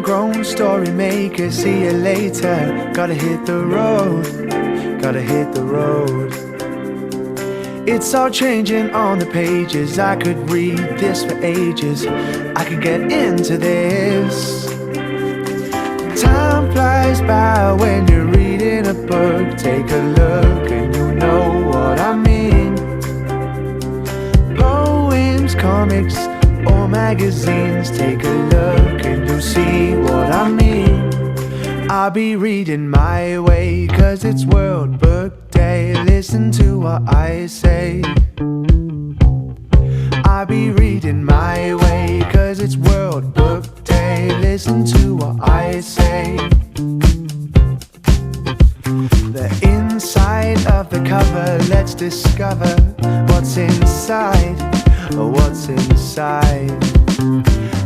homegrown story maker, see you later. Gotta hit the road, gotta hit the road. It's all changing on the pages. I could read this for ages. I could get into this. Time flies by when you're reading a book. Take a look and you know what I mean. Poems, comics, or magazines. Take a look and you'll see what I mean. I'll be reading my way, 'cause it's World Book Day. Listen to what I say. I'll be reading my way, 'cause it's World Book Day. Listen to what I say. The inside of the cover, let's discover what's inside. What's inside.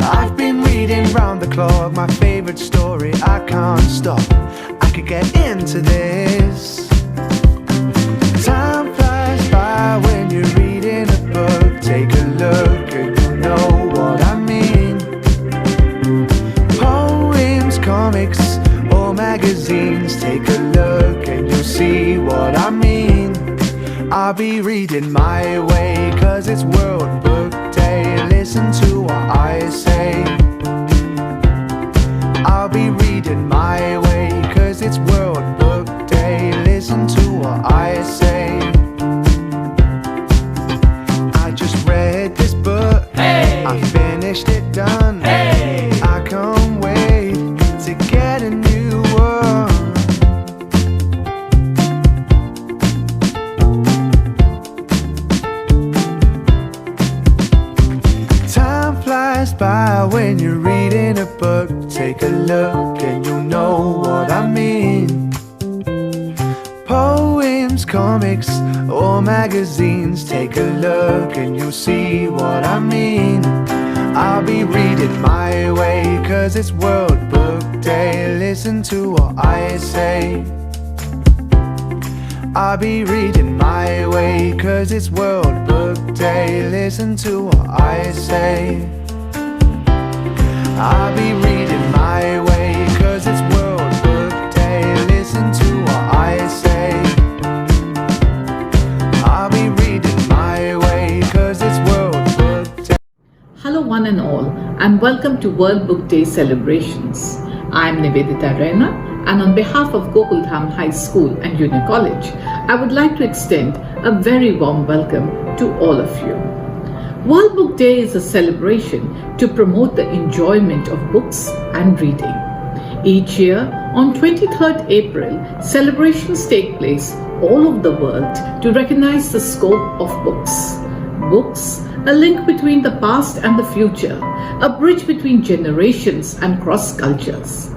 I've been reading round the clock, my favorite story, I can't stop. I could get into this. Time flies by when you're reading a book. Take a look and you know what I mean. Poems, comics, or magazines. Take a look and you'll see what I mean. I'll be reading my way, 'cause it's World Book Day. Listen to what I say. I'll be reading my way, 'cause it's World Book Day. Listen to what I say. I just read this book. Hey! I finished it done. Hey! I can't wait to get a new one. By when you're reading a book. Take a look and you'll know what I mean. Poems, comics, or magazines. Take a look and you'll see what I mean. I'll be reading my way, 'cause it's World Book Day. Listen to what I say. I'll be reading my way, 'cause it's World Book Day. Listen to what I say. I'll be reading my way, 'cause it's World Book Day. Listen to what I say. I'll be reading my way, 'cause it's World Book Day. Hello one and all, and welcome to World Book Day celebrations. I'm Nivedita Rena, and on behalf of Gokuldham High School and Junior College, I would like to extend a very warm welcome to all of you. World Book Day is a celebration to promote the enjoyment of books and reading. Each year, on 23rd April, celebrations take place all over the world to recognize the scope of books. Books, a link between the past and the future, a bridge between generations and cross cultures.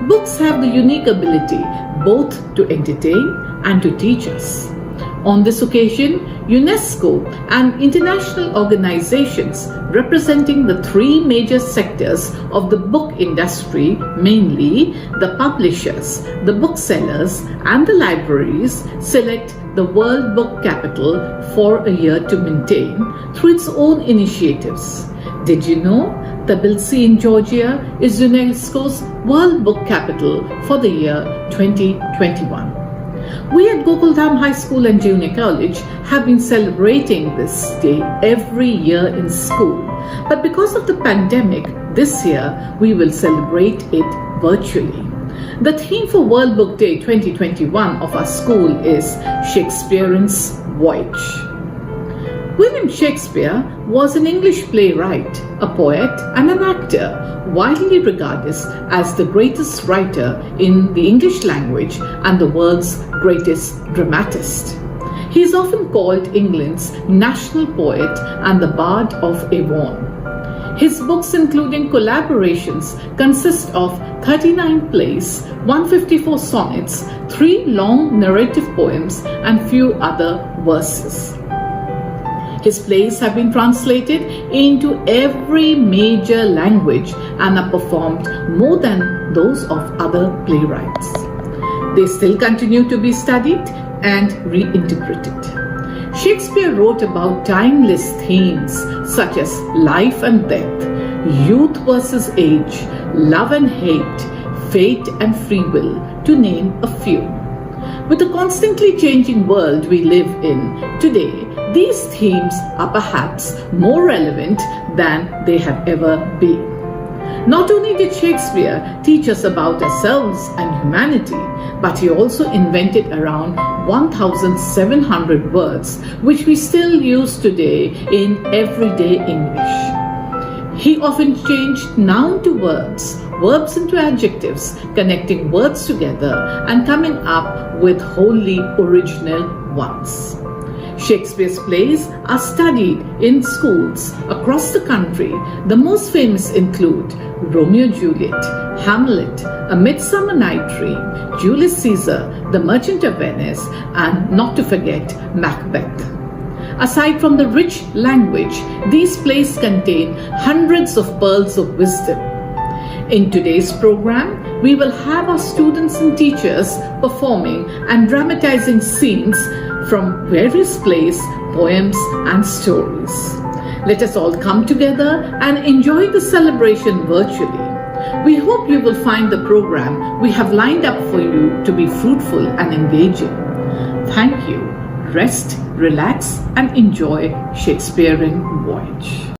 Books have the unique ability both to entertain and to teach us. On this occasion, UNESCO and international organizations representing the three major sectors of the book industry, mainly the publishers, the booksellers, and the libraries, select the World Book Capital for a year to maintain through its own initiatives. Did you know Tbilisi in Georgia is UNESCO's World Book Capital for the year 2021? We at Gokuldham High School and Junior College have been celebrating this day every year in school. But because of the pandemic, this year we will celebrate it virtually. The theme for World Book Day 2021 of our school is Shakespeareance Voyage. William Shakespeare was an English playwright, a poet and an actor, widely regarded as the greatest writer in the English language and the world's greatest dramatist. He is often called England's national poet and the Bard of Avon. His books, including collaborations, consist of 39 plays, 154 sonnets, 3 long narrative poems, and few other verses. His plays have been translated into every major language and are performed more than those of other playwrights. They still continue to be studied and reinterpreted. Shakespeare wrote about timeless themes such as life and death, youth versus age, love and hate, fate and free will, to name a few. With the constantly changing world we live in today, these themes are perhaps more relevant than they have ever been. Not only did Shakespeare teach us about ourselves and humanity, but he also invented around 1,700 words which we still use today in everyday English. He often changed noun to verbs, verbs into adjectives, connecting words together and coming up with wholly original ones. Shakespeare's plays are studied in schools across the country. The most famous include Romeo and Juliet, Hamlet, A Midsummer Night Dream, Julius Caesar, The Merchant of Venice, and not to forget Macbeth. Aside from the rich language, these plays contain hundreds of pearls of wisdom. In today's program, we will have our students and teachers performing and dramatizing scenes from various plays, poems, and stories. Let us all come together and enjoy the celebration virtually. We hope you will find the program we have lined up for you to be fruitful and engaging. Thank you. Rest, relax, and enjoy Shakespearean Voyage.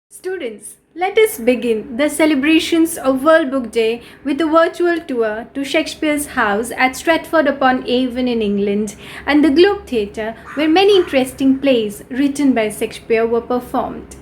Students, let us begin the celebrations of World Book Day with a virtual tour to Shakespeare's house at Stratford-upon-Avon in England and the Globe Theatre, where many interesting plays written by Shakespeare were performed.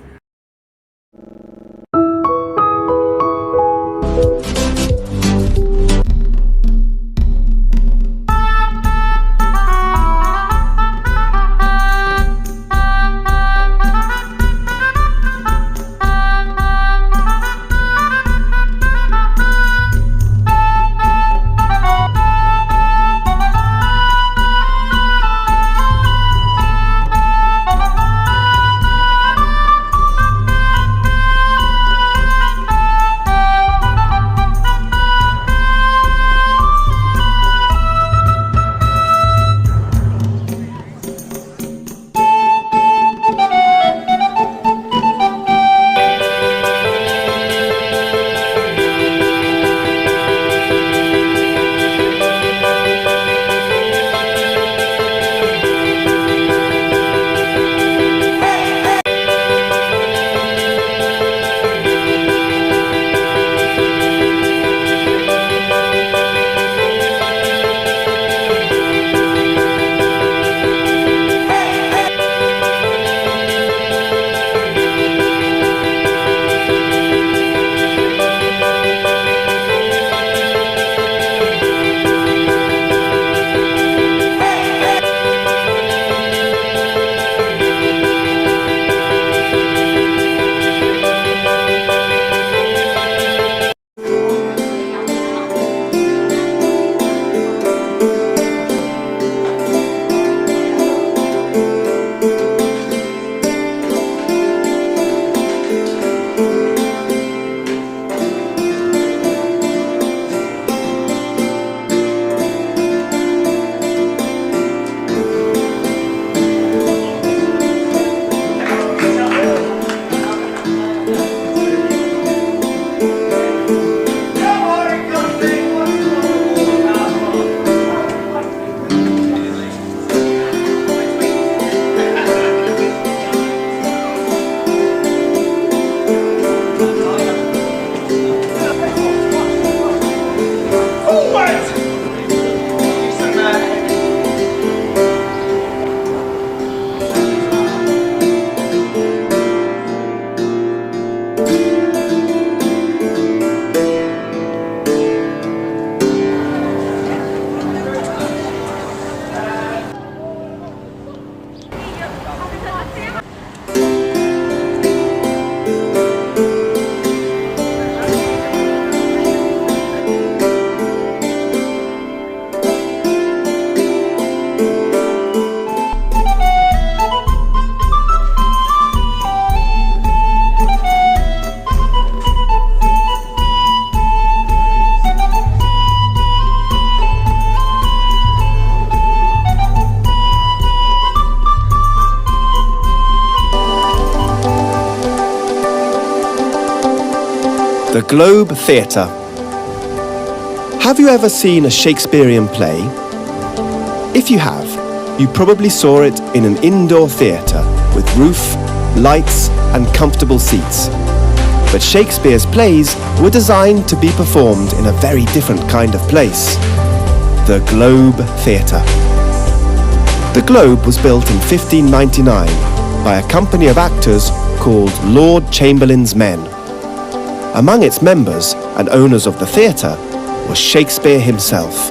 The Globe Theatre. Have you ever seen a Shakespearean play? If you have, you probably saw it in an indoor theatre with roof, lights and comfortable seats. But Shakespeare's plays were designed to be performed in a very different kind of place. The Globe Theatre. The Globe was built in 1599 by a company of actors called Lord Chamberlain's Men. Among its members and owners of the theatre was Shakespeare himself.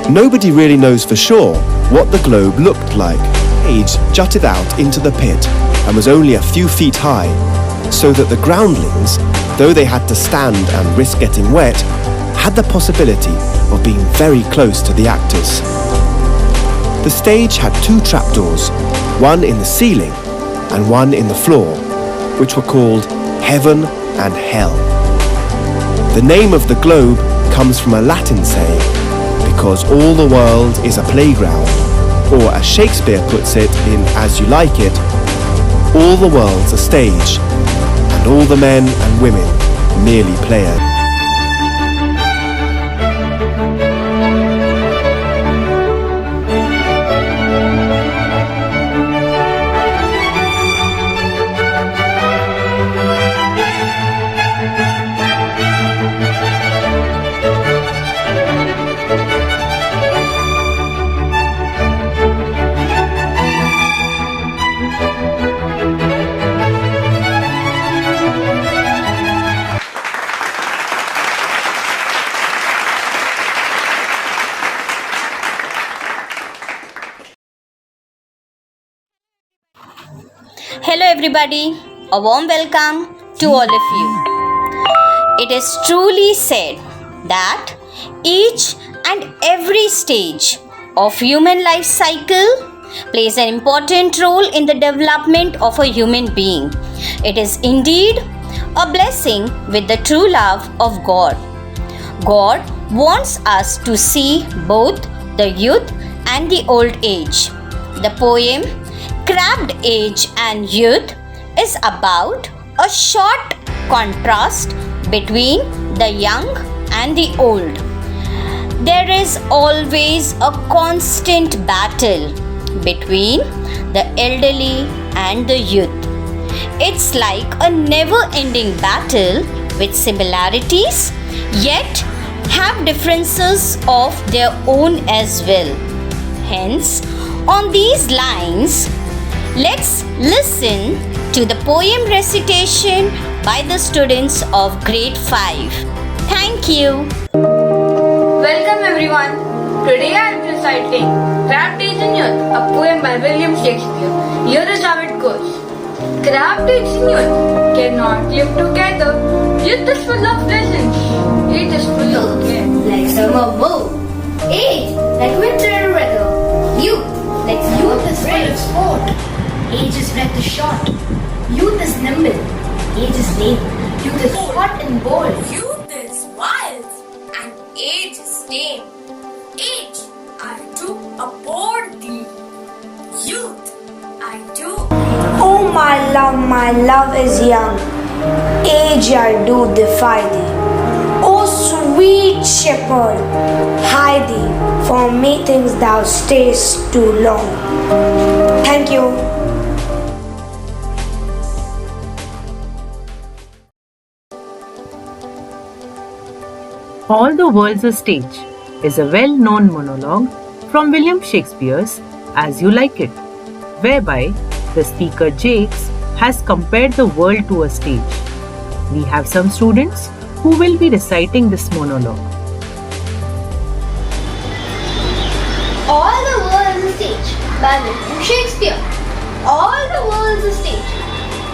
Nobody really knows for sure what the Globe looked like. Age jutted out into the pit and was only a few feet high, so that the groundlings, though they had to stand and risk getting wet, had the possibility of being very close to the actors. The stage had two trapdoors, one in the ceiling and one in the floor, which were called Heaven and Hell. The name of the Globe comes from a Latin saying, because all the world is a playground, or as Shakespeare puts it in As You Like It, all the world's a stage, and all the men and women merely players. Hello everybody, a warm welcome to all of you. It is truly said that each and every stage of human life cycle plays an important role in the development of a human being. It is indeed a blessing with the true love of God. God wants us to see both the youth and the old age. The poem Crabbed Age and Youth is about a short contrast between the young and the old. There is always a constant battle between the elderly and the youth. It's like a never-ending battle with similarities, yet have differences of their own as well. Hence, on these lines, let's listen to the poem recitation by the students of Grade 5. Thank you. Welcome everyone. Today I am reciting Crabbed Age and Youth, a poem by William Shakespeare. Here is how it goes. Crabbed age and youth cannot live together. Youth is full of presence. Age is full of care. Like summer bow. Age like winter weather. Youth like youth is full of sport. Age is rather short. Youth is nimble. Age is lame. Youth is hot and bold. Youth is wild and age is tame. Age, I do abhor thee. Youth, I do. Oh my love is young. Age I do defy thee. O sweet shepherd, hide thee, for methinks thou stayest too long. Thank you. All the World's a Stage is a well-known monologue from William Shakespeare's As You Like It, whereby the speaker Jakes has compared the world to a stage. We have some students who will be reciting this monologue. All the world's a stage by William Shakespeare. All the world's a stage,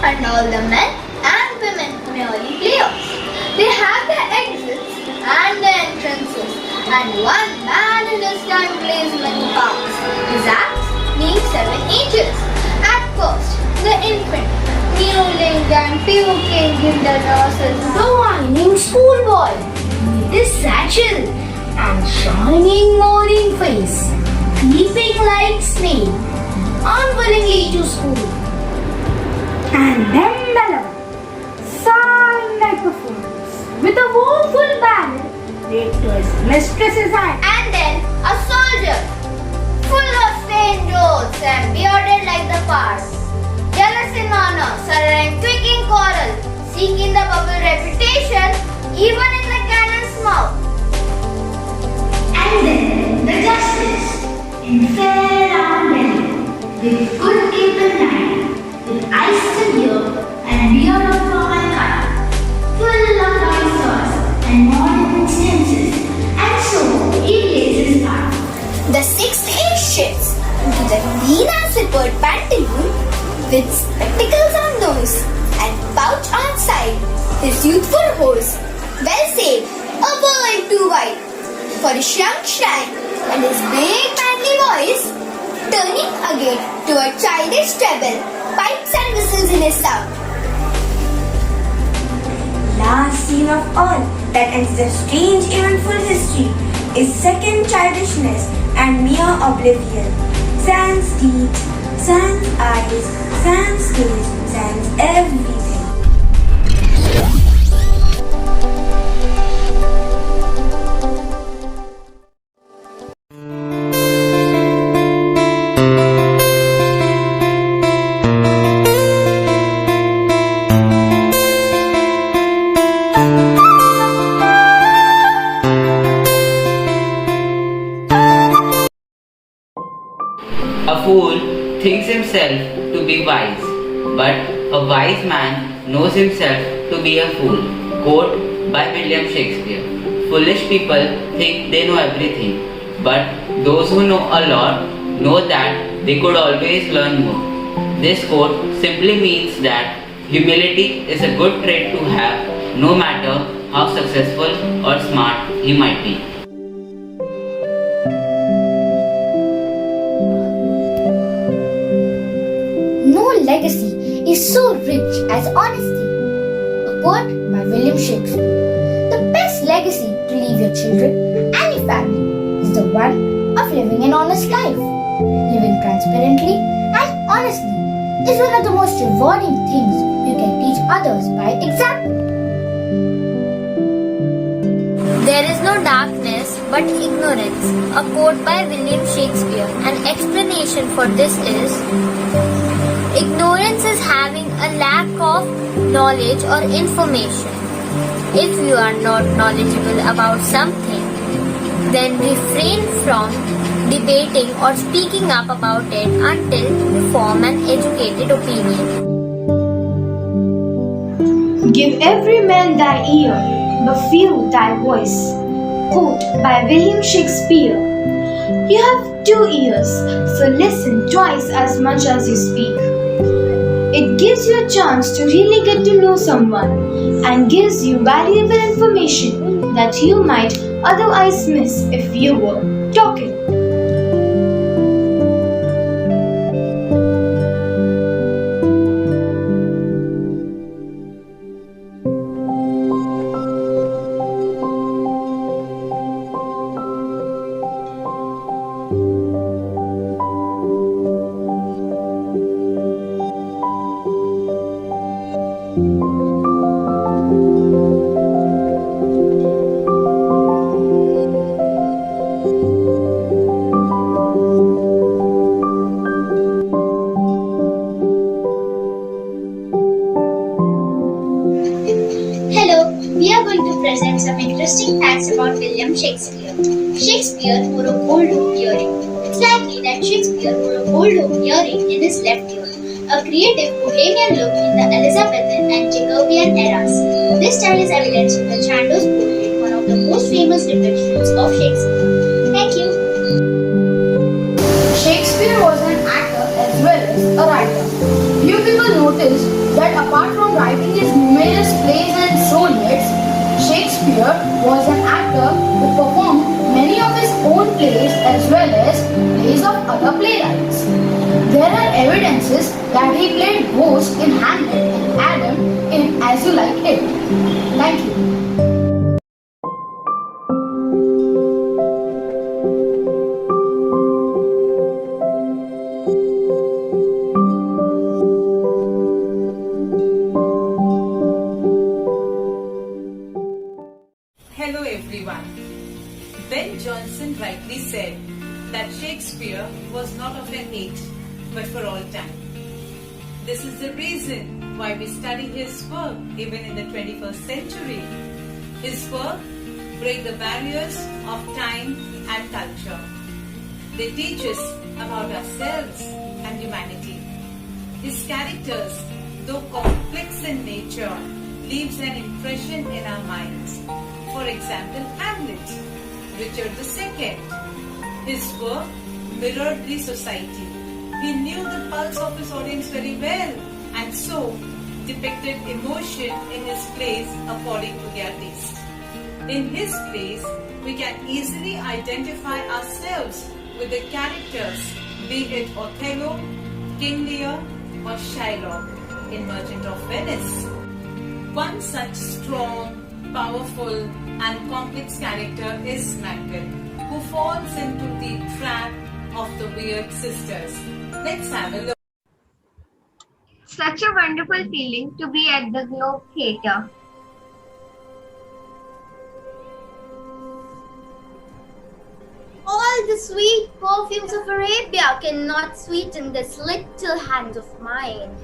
and all the men and women merely players. They have their exits and their entrances, and one man in his time plays many parts. His acts need 7 ages. At first, the infant, kneeling and puking in the nurse's mouth. The whining schoolboy with his satchel and shining morning face, creeping like snail, unwillingly to school. And then the lover, straight to his mistress's hand. And then a soldier, full of stained roads and bearded like the past, jealous in honor, surrendering quick in quarrel, seeking the bubble reputation even in the cannon's mouth. And then the justice, in fair round belly, with good cape and line, with ice and ear and beard of form and cut, full of white sauce and modern instances, and so he lays his part. The 6th shifts into the clean and slippered pantaloon with spectacles on nose and pouch on side. His youthful horse, well saved, a world too wide for his young shrine, and his big manly voice turning again to a childish treble, pipes and whistles in his sound. Last scene of all that ends the strange eventful history is second childishness and mere oblivion. Sans deeds, sans eyes, sans face, sans everything. A fool thinks himself to be wise, but a wise man knows himself to be a fool. Quote by William Shakespeare. Foolish people think they know everything, but those who know a lot know that they could always learn more. This quote simply means that humility is a good trait to have, no matter how successful or smart he might be. No legacy is so rich as honesty. A quote by William Shakespeare. The best legacy to leave your children and your family is the one of living an honest life. Living transparently and honestly is one of the most rewarding things you can teach others by example. There is no darkness but ignorance. A quote by William Shakespeare. An explanation for this is: ignorance is having a lack of knowledge or information. If you are not knowledgeable about something, then refrain from debating or speaking up about it until you form an educated opinion. Give every man thy ear, but few thy voice. Quote by William Shakespeare. You have 2 ears, so listen twice as much as you speak. It gives you a chance to really get to know someone and gives you valuable information that you might otherwise miss if you were talking. We are going to present some interesting facts about William Shakespeare. Shakespeare wore a gold hoop earring. It's likely that Shakespeare wore a gold hoop earring in his left ear, a creative bohemian look in the Elizabethan and Jacobean eras. This style is evidenced in the Chandos portrait, one of the most famous depictions of Shakespeare. Thank you. Shakespeare was an actor as well as a writer. Few people noticed that apart from writing his numerous plays and sonnets, Shakespeare was an actor who performed many of his own plays as well as plays of other playwrights. There are evidences that he played Ghost in Hamlet and Adam in As You Like It. Thank you. Hello everyone. Shakespeare was not of an age, but for all time. This is the reason why we study his work even in the 21st century. His work break the barriers of time and culture. They teach us about ourselves and humanity. His characters, though complex in nature, leaves an impression in our minds. For example, Hamlet, Richard II. His work mirrored the society. He knew the pulse of his audience very well and so depicted emotion in his plays according to their taste. In his plays, we can easily identify ourselves with the characters, be it Othello, King Lear or Shylock in Merchant of Venice. One such strong, powerful and complex character is Macbeth, who falls into the trap of the weird sisters. Let's have a look. Such a wonderful feeling to be at the Globe Theatre. All the sweet perfumes of Arabia cannot sweeten this little hand of mine.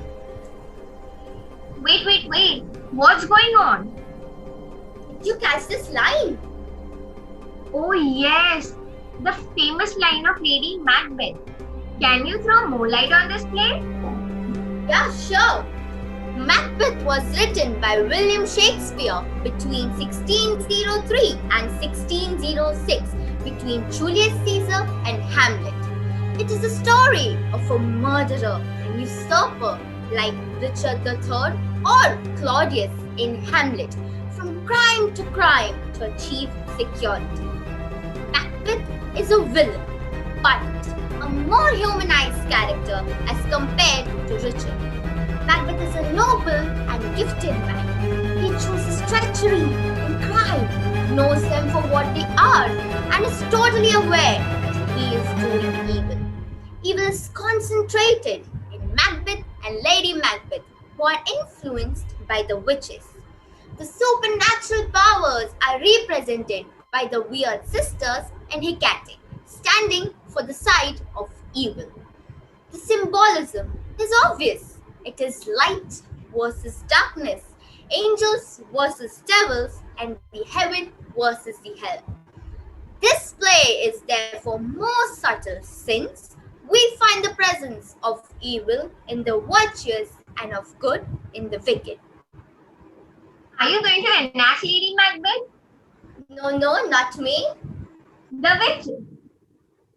Wait. What's going on? Did you catch this line? Oh yes, the famous line of Lady Macbeth. Can you throw more light on this play? Yeah, sure. Macbeth was written by William Shakespeare between 1603 and 1606, between Julius Caesar and Hamlet. It is a story of a murderer and usurper like Richard III or Claudius in Hamlet, from crime to crime to achieve security. Macbeth is a villain, but a more humanized character as compared to Richard. Macbeth is a noble and gifted man. He chooses treachery and crime, knows them for what they are, and is totally aware that he is doing evil. Evil is concentrated in Macbeth and Lady Macbeth, who are influenced by the witches. The supernatural powers are represented by the weird sisters and Hecate, standing for the side of evil. The symbolism is obvious. It is light versus darkness, angels versus devils, and the heaven versus the hell. This play is therefore more subtle since we find the presence of evil in the virtuous and of good in the wicked. Are you going to enact Lady Macbeth? No, not me. The witches.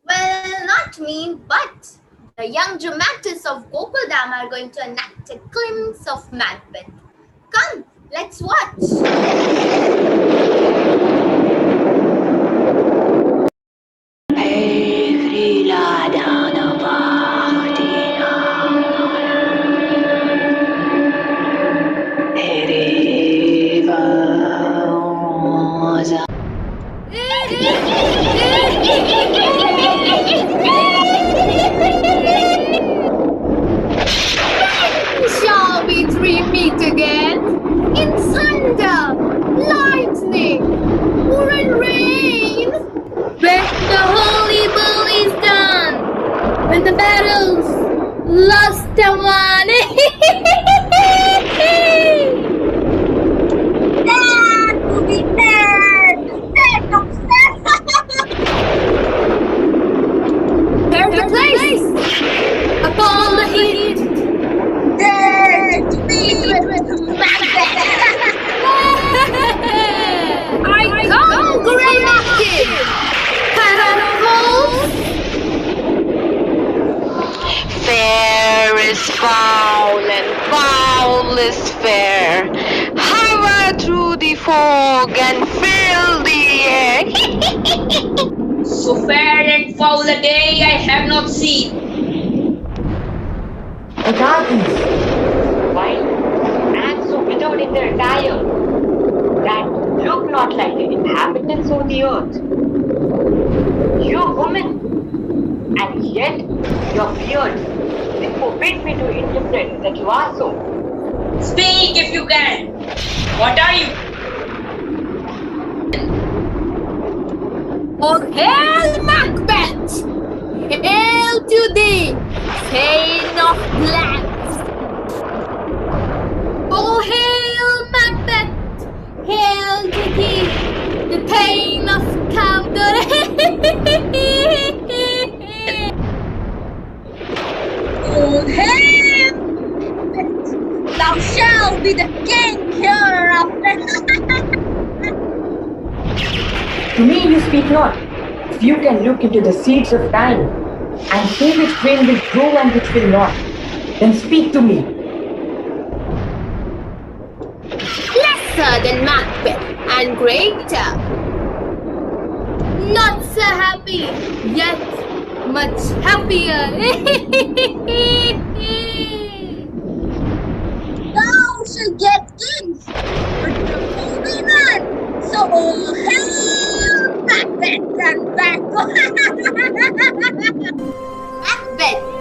Well, not me, but the young dramatists of Gokuldham are going to enact a glimpse of Macbeth. Come, let's watch. Shall we three meet again? In thunder, lightning, or in rain? When the holy bull is done, when the battle's lost and won. Dead to be dead to There's the place upon the heat. Dead to be with Macbeth. I come, great active. Fair is foul and foul is fair. Hover through the fog and fill the air. So fair and foul a day I have not seen. The darkness, white and so withered in their attire, that look not like the inhabitants of the earth. You are woman, and yet your beard, it forbids me to interpret that you are so. Speak if you can. What are you? Oh, hail Macbeth! Hail hail to thee, Thane of glance! Oh, hail, Macbeth! Hail to thee, the Thane of Cawdor! Oh, hail! Thou shalt be the king hereafter. To me you speak not. If you can look into the seeds of time and see which grain will grow and which will not, then speak to me. Lesser than Macbeth and greater. Not so happy, yet much happier. Thou shalt get kings, but you will be none. So all hail Macbeth and Macbeth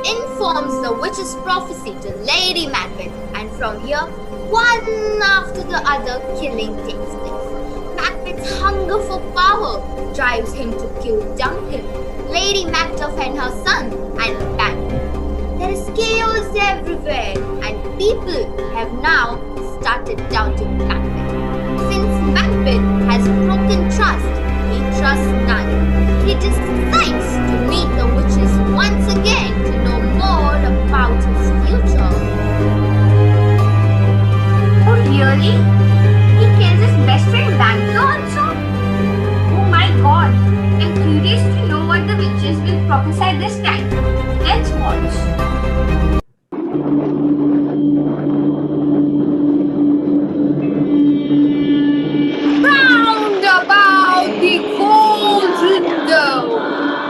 informs the witch's prophecy to Lady Macbeth, and from here, one after the other killing takes place. Macbeth's hunger for power drives him to kill Duncan, Lady Macduff and her son, and Banquo. There is chaos everywhere, and people have now started doubting Macbeth. Since Macbeth has broken trust, he trusts none. He decides to meet the witches once again to know more about his future. Oh, really? He kills his best friend Banquo also? Oh my god. I'm curious to know what the witches will prophesy this time. Let's watch. Round about the cauldron go,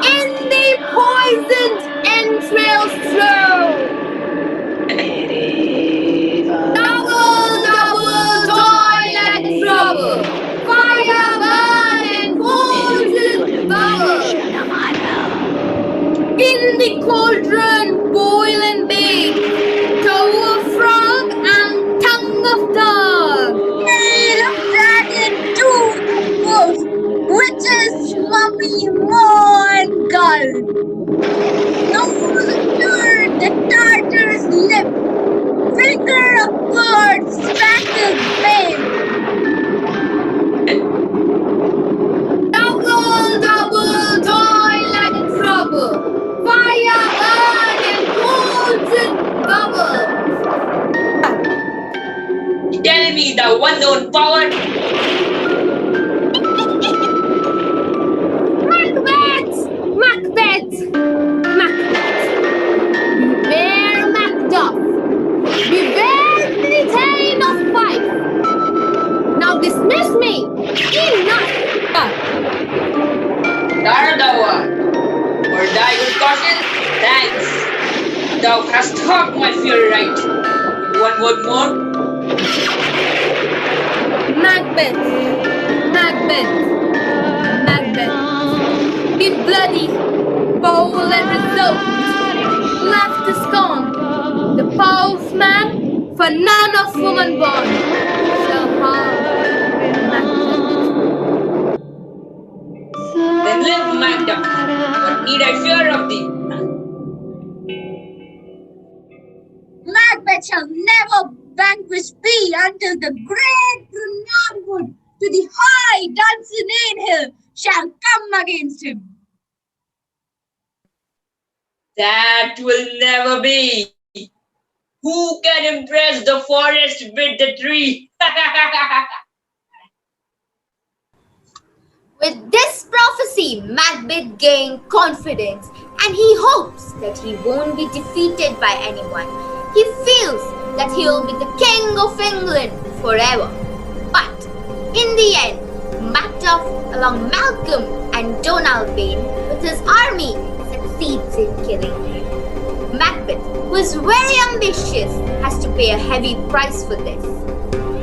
in the poisoned entrails throw. Double toil and trouble, fire burn and cauldron bubble. In the cauldron boil and bake, toe of frog and tongue of dog. Tail of dragon to the wolf, witches, mummy, maw and gull. Nose of bird, the Tartar's lip, finger of bird, spangled veil. Double toil and trouble, fire burn and cauldron bubble. Tell me the unknown power. Macbeth! Beware Macduff! Beware the Thane of Fife! Now dismiss me! Enough! There thou art. For thy good caution, thanks. Thou hast taught my fear right. One word more. Macbeth! Be bloody, foul and resolved, laugh to scorn, the powerful man, for none of woman born shall harm Macbeth. Then live, Macduff. What need I fear of thee? Macbeth shall never vanquish thee until the great renowned wood to the high Dunsinane hill shall come against him. That will never be. Who can impress the forest with the tree? With this prophecy, Macbeth gained confidence, and he hopes that he won't be defeated by anyone. He feels that he will be the king of England forever. But in the end, Macduff, along Malcolm and Donalbain with his army, succeeds in killing him. Macbeth, who is very ambitious, has to pay a heavy price for this.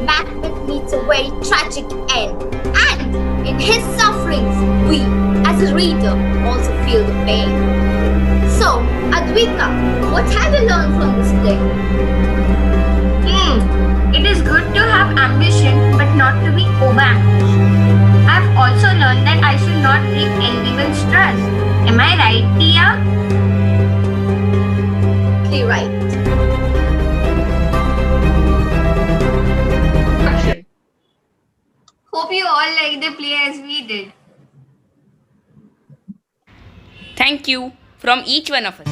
Macbeth meets a very tragic end, and in his sufferings, we, as a reader, also feel the pain. So, Advika, what have you learned from this play? It is good to have ambition, but not to be over-ambitious. I have also learned that I should not break anyone's trust. Am I right, Tia? like the play as we did. Thank you from each one of us.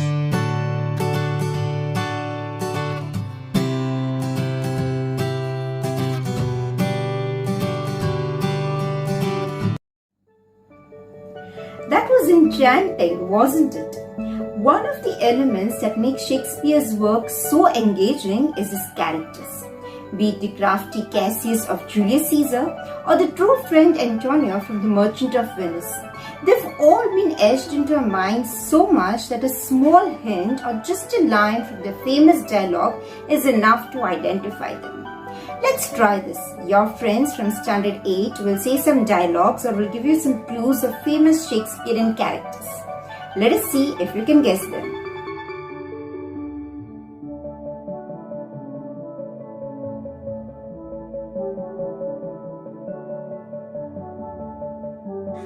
That was enchanting, wasn't it? One of the elements that makes Shakespeare's work so engaging is his characters. Be it the crafty Cassius of Julius Caesar or the true friend Antonio from The Merchant of Venice. They've all been etched into our minds so much that a small hint or just a line from their famous dialogue is enough to identify them. Let's try this. Your friends from Standard 8 will say some dialogues or will give you some clues of famous Shakespearean characters. Let us see if you can guess them.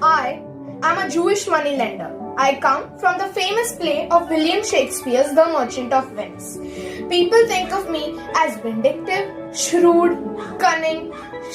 I am a Jewish moneylender. I come from the famous play of William Shakespeare's The Merchant of Venice. People think of me as vindictive, shrewd, cunning,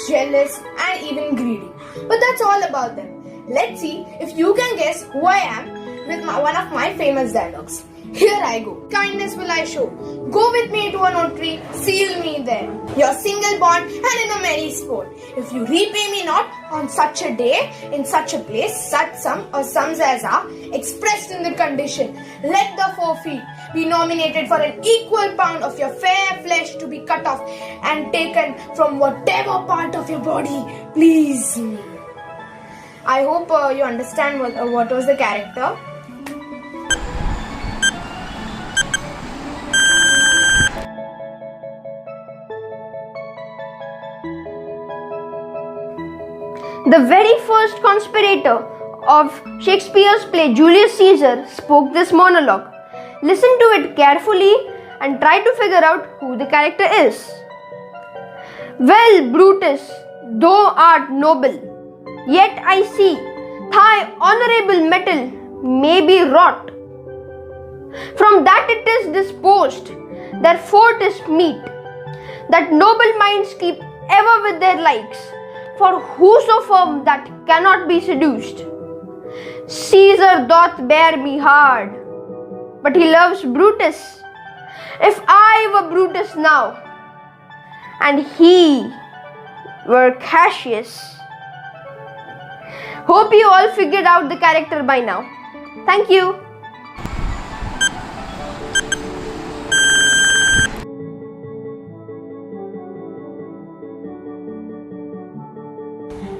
jealous, and even greedy. But that's all about them. Let's see if you can guess who I am with one of my famous dialogues. Here I go. Kindness will I show. Go with me to a notary, seal me there. Your single bond and in a merry sport. If you repay me not on such a day, in such a place, such sum or sums as are expressed in the condition, let the forfeit be nominated for an equal pound of your fair flesh to be cut off and taken from whatever part of your body please me. I hope you understand what was the character. The very first conspirator of Shakespeare's play Julius Caesar spoke this monologue. Listen to it carefully and try to figure out who the character is. Well, Brutus, thou art noble, yet I see thy honourable metal may be rot. From that it is disposed, therefore 'tis meet, that noble minds keep ever with their likes. For whoso firm that cannot be seduced. Caesar doth bear me hard, but he loves Brutus. If I were Brutus now, and he were Cassius. Hope you all figured out the character by now. Thank you.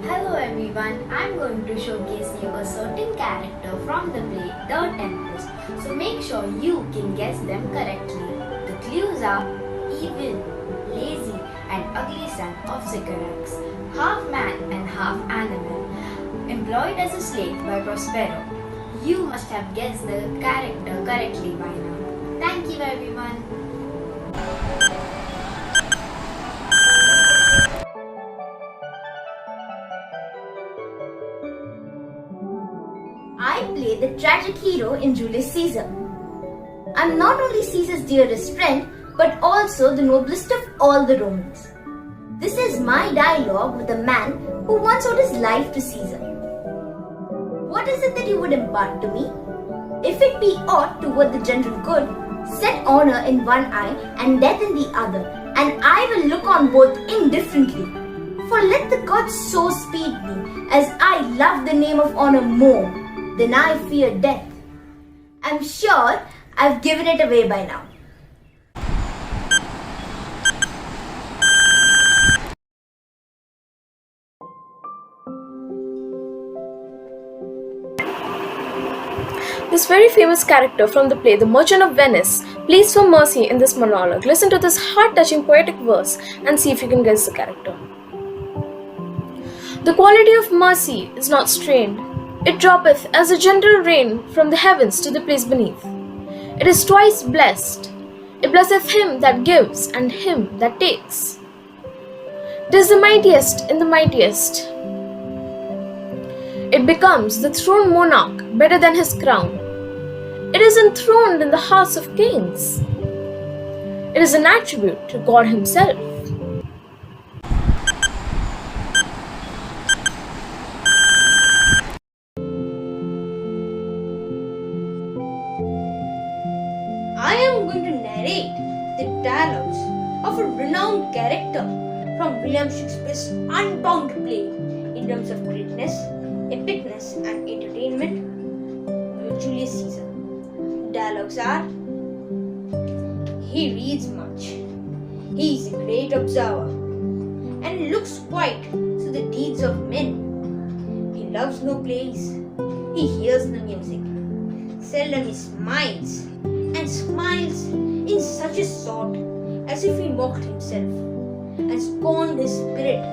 Hello everyone, I'm going to showcase you a certain character from the play The Tempest, so make sure you can guess them correctly. The clues are evil, lazy and ugly son of Sycorax, half man and half animal, employed as a slave by Prospero. You must have guessed the character correctly by now. Thank you everyone. I play the tragic hero in Julius Caesar. I'm not only Caesar's dearest friend, but also the noblest of all the Romans. This is my dialogue with a man who once owed his life to Caesar. What is it that you would impart to me? If it be aught toward the general good, set honor in one eye and death in the other, and I will look on both indifferently. For let the gods so speed me, as I love the name of honor more than I fear death. I'm sure I've given it away by now. This very famous character from the play The Merchant of Venice pleads for mercy in this monologue. Listen to this heart-touching poetic verse and see if you can guess the character. The quality of mercy is not strained. It droppeth as a gentle rain from the heavens to the place beneath. It is twice blessed. It blesseth him that gives and him that takes. 'Tis the mightiest in the mightiest. It becomes the throned monarch better than his crown. It is enthroned in the hearts of kings. It is an attribute to God himself. renowned character from William Shakespeare's unbound play in terms of greatness, epicness, and entertainment, Julius Caesar. Dialogues are: he reads much, he is a great observer, and looks quite to the deeds of men. He loves no plays, he hears no music. Seldom he smiles, and smiles in such a sort as if he mocked himself, and scorned his spirit,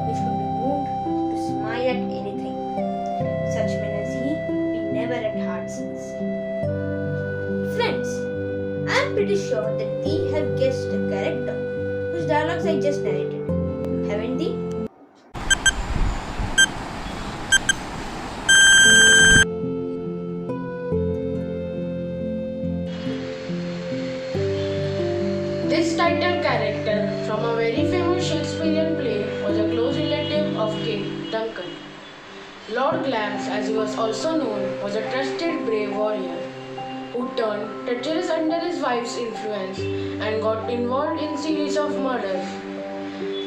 which could be moved to smile at anything. Such men as he be never at heart since. Friends, I am pretty sure that thee have guessed the character whose dialogues I just narrated, haven't thee? This title character from a very famous Shakespearean play was a close relative of King Duncan. Lord Glamis, as he was also known, was a trusted brave warrior who turned treacherous under his wife's influence and got involved in series of murders.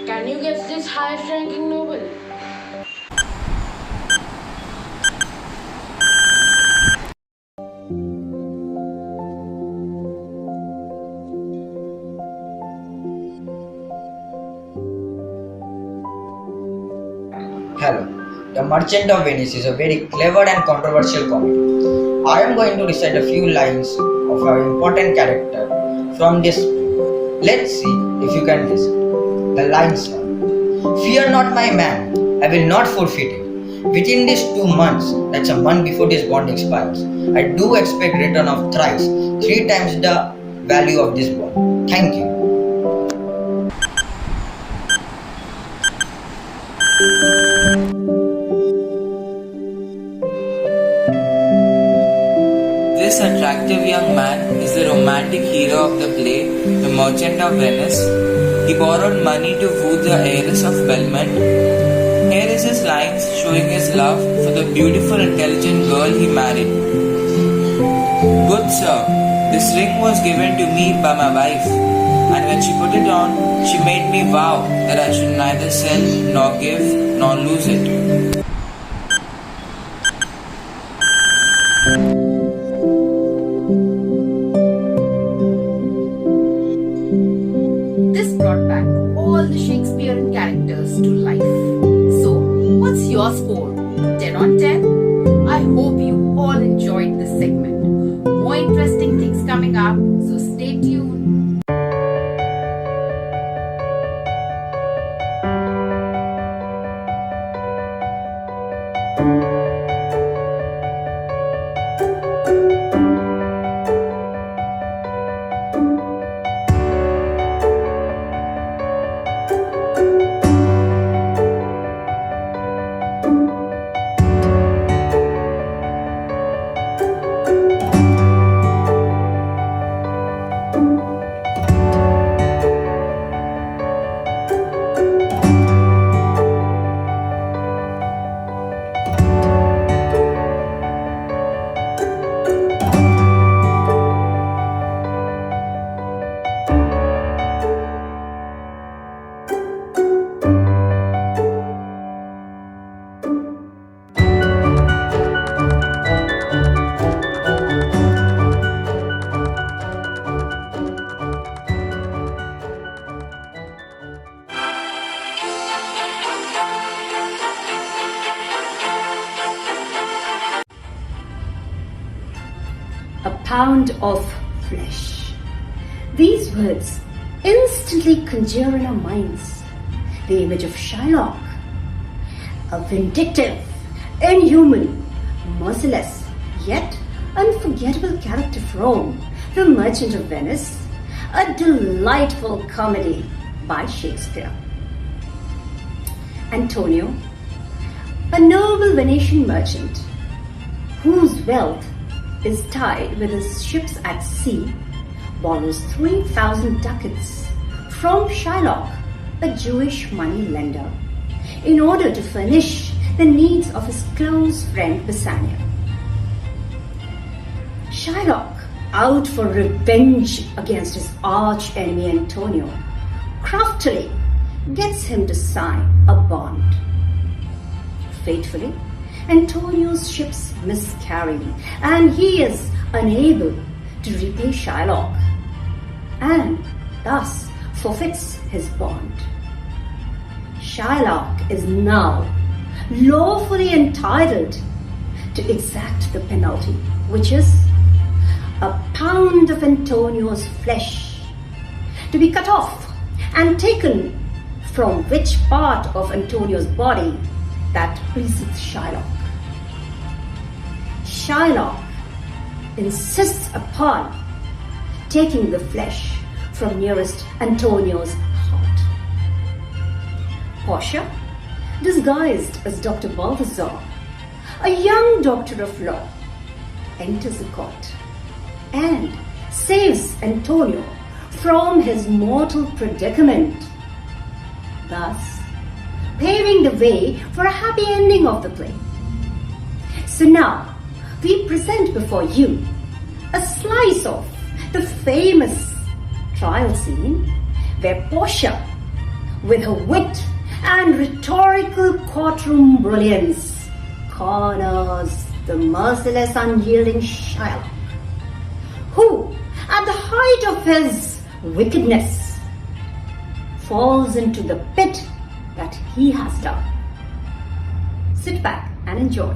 Can you guess this highest ranking noble? Hello. The Merchant of Venice is a very clever and controversial comedy. I am going to recite a few lines of our important character from this play. Let's see if you can guess it. The lines are: fear not, my man, I will not forfeit it. Within these 2 months, that's a month before this bond expires, I do expect return of thrice, 3 times the value of this bond. Thank you. This attractive young man is the romantic hero of the play, The Merchant of Venice. He borrowed money to woo the heiress of Belmont. Here is his lines showing his love for the beautiful, intelligent girl he married. Good sir, this ring was given to me by my wife, and when she put it on, she made me vow that I should neither sell, nor give, nor lose it. This brought back all the Shakespearean characters to life. So, what's your score? 10 on 10? I hope you all enjoyed this segment. More interesting things coming up, so stay tuned. A pound of flesh. These words instantly conjure in our minds the image of Shylock, a vindictive, inhuman, merciless, yet unforgettable character from The Merchant of Venice, a delightful comedy by Shakespeare. Antonio, a noble Venetian merchant whose wealth is tied with his ships at sea, borrows 3,000 ducats from Shylock, a Jewish money lender, in order to furnish the needs of his close friend Bassanio. Shylock, out for revenge against his arch enemy Antonio, craftily gets him to sign a bond. Fatefully, Antonio's ships miscarry and he is unable to repay Shylock and thus forfeits his bond. Shylock is now lawfully entitled to exact the penalty, which is a pound of Antonio's flesh to be cut off and taken from which part of Antonio's body that pleases Shylock. Shylock insists upon taking the flesh from nearest Antonio's heart. Portia, disguised as Dr. Balthazar, a young doctor of law, enters the court and saves Antonio from his mortal predicament, thus paving the way for a happy ending of the play. So now, we present before you a slice of the famous trial scene where Portia, with her wit and rhetorical courtroom brilliance, corners the merciless, unyielding Shylock, who, at the height of his wickedness, falls into the pit that he has dug. Sit back and enjoy.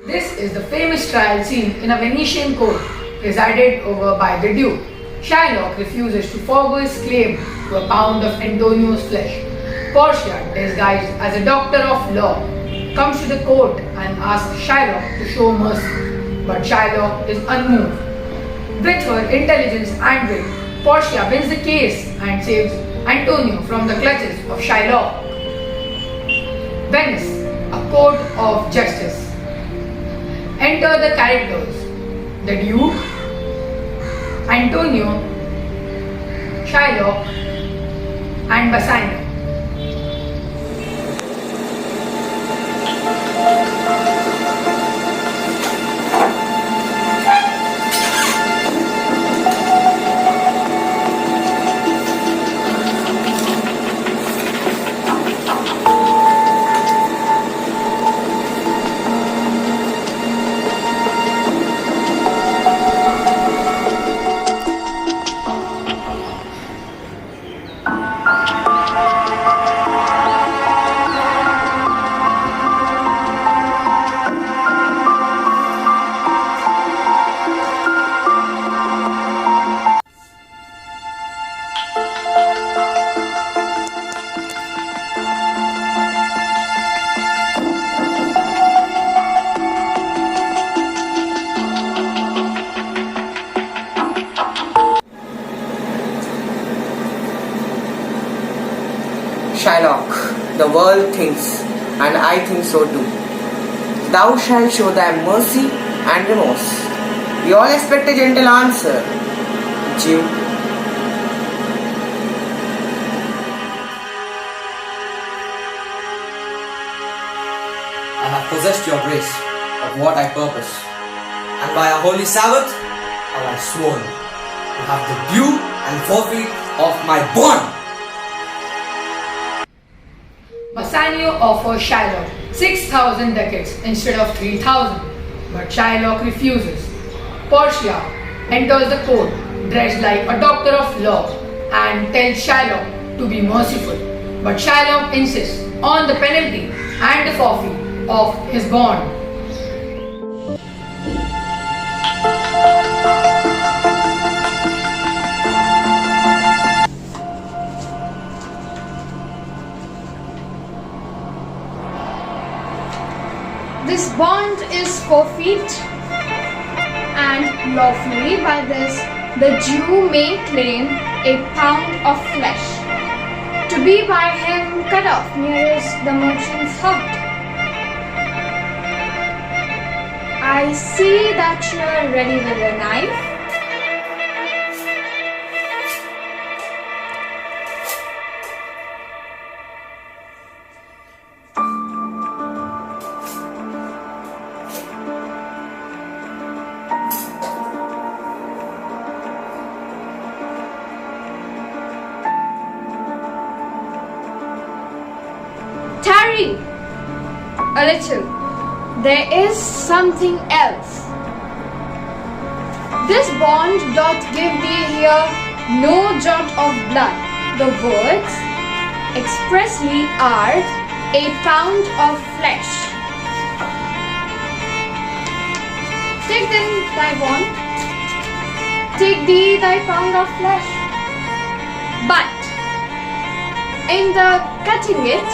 This is the famous trial scene in a Venetian court presided over by the Duke. Shylock refuses to forego his claim to a pound of Antonio's flesh. Portia, disguised as a doctor of law, comes to the court and asks Shylock to show mercy, but Shylock is unmoved. With her intelligence and wit, Portia wins the case and saves Antonio from the clutches of Shylock. Venice, a court of justice. Enter the characters: the Duke, Antonio, Shylock, and Bassanio. Shylock, the world thinks, and I think so too. Thou shalt show thy mercy and remorse. We all expect a gentle answer. Jew. I have possessed your grace of what I purpose, and by a holy Sabbath have I sworn to have the due and forfeit of my bond. Bassanio offers Shylock 6,000 ducats instead of 3,000, but Shylock refuses. Portia enters the court dressed like a doctor of law and tells Shylock to be merciful, but Shylock insists on the penalty and the forfeit of his bond. This bond is forfeit, and lawfully by this the Jew may claim a pound of flesh, to be by him cut off nearest the merchant's heart. I see that you are ready with a knife. a little. There is something else. This bond doth give thee here no jot of blood. The words expressly are a pound of flesh. Take then thy bond, take thee thy pound of flesh. But in the cutting it,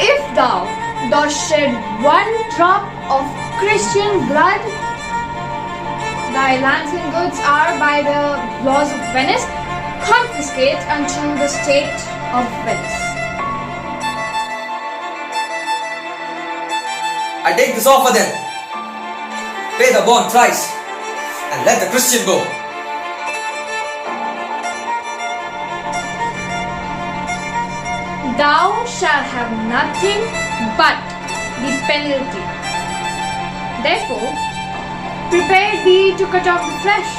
if thou dost shed one drop of Christian blood, thy lands and goods are by the laws of Venice confiscate unto the state of Venice. I take this offer then. Pay the bond thrice and let the Christian go. Thou shalt have nothing but the penalty. Therefore, prepare thee to cut off the flesh.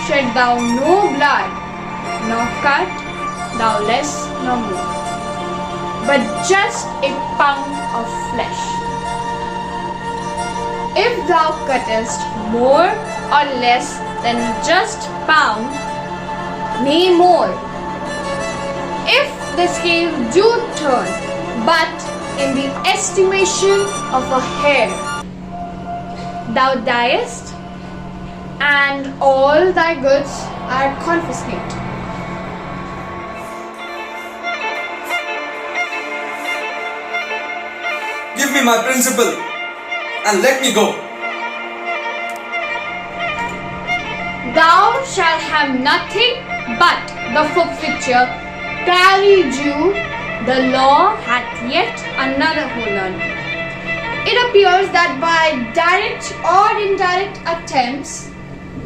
Shed thou no blood, nor cut thou less nor more, but just a pound of flesh. If thou cuttest more or less than just pound, nay more, if the scale do turn but in the estimation of a hair, thou diest, and all thy goods are confiscated. Give me my principal and let me go. Thou shalt have nothing but the forfeiture carried you. The law hath yet another hold on you. It appears that by direct or indirect attempts,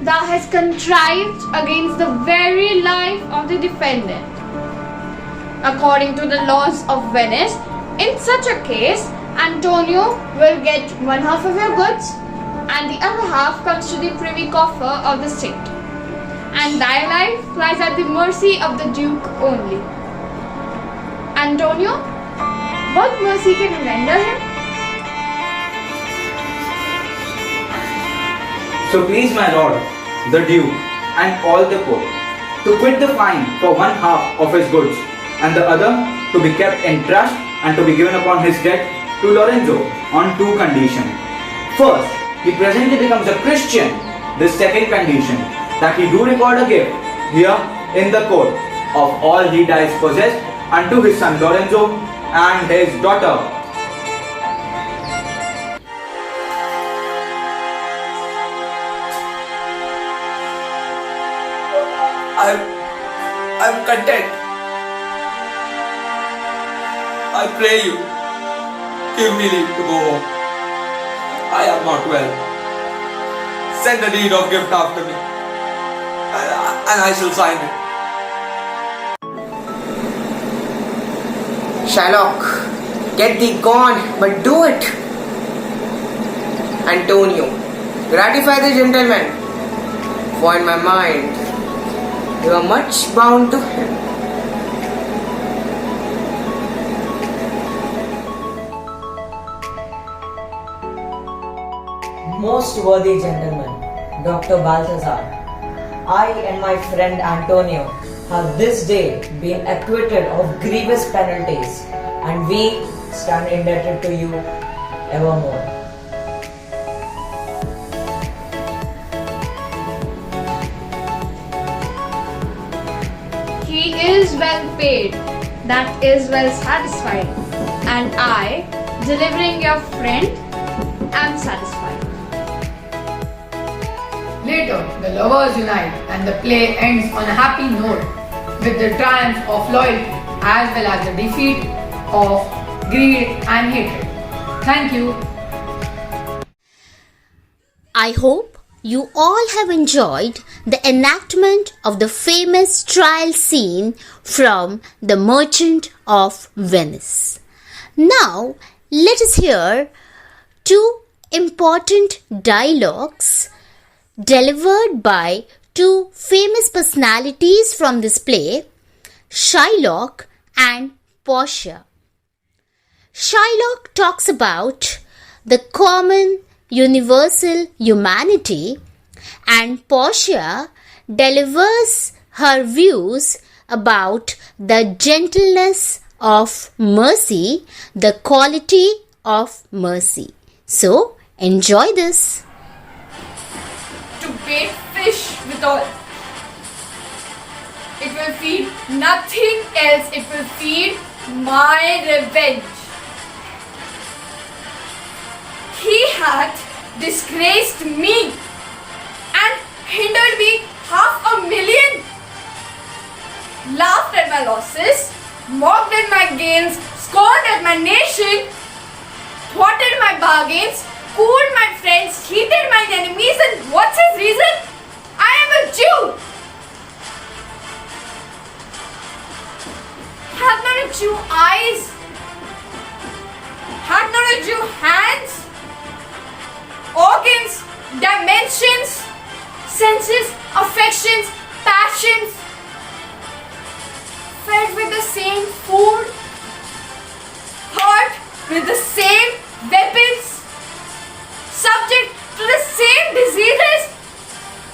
thou hast contrived against the very life of the defendant. According to the laws of Venice, in such a case, Antonio will get one half of your goods, and the other half comes to the privy coffer of the state, and thy life lies at the mercy of the Duke only. Antonio, what mercy can you render him? So please my lord, the Duke, and all the court, to quit the fine for one half of his goods, and the other to be kept in trust and to be given upon his debt to Lorenzo on two conditions. First, he presently becomes a Christian. The second condition, that he do record a gift here in the court of all he dies possessed unto his son Lorenzo and his daughter. I'm content. I pray you, give me leave to go home. I am not well. Send the deed of gift after me, and I shall sign it. Shylock, get thee gone, but do it. Antonio, gratify the gentleman, for in my mind, you are much bound to him. Most worthy gentleman, Dr. Balthazar, I and my friend Antonio have this day been acquitted of grievous penalties, and we stand indebted to you evermore. He is well paid, that is well satisfied, and I, delivering your friend, am satisfied. Later, the lovers unite and the play ends on a happy note with the triumph of loyalty as well as the defeat of greed and hatred. Thank you. I hope you all have enjoyed the enactment of the famous trial scene from The Merchant of Venice. Now, let us hear two important dialogues delivered by two famous personalities from this play, Shylock and Portia. Shylock talks about the common universal humanity, and Portia delivers her views about the gentleness of mercy, the quality of mercy. So, enjoy this. To bait fish with all. It will feed nothing else. It will feed my revenge. He hath disgraced me and hindered me 500,000. Laughed at my losses, mocked at my gains, scorned at my nation, thwarted my bargains, cooled my friends, heated my enemies, and what's his reason? I am a Jew! Hath not a Jew eyes? Hath not a Jew hands? Organs, dimensions, senses, affections, passions, fed with the same food, hurt with the same weapons, subject to the same diseases,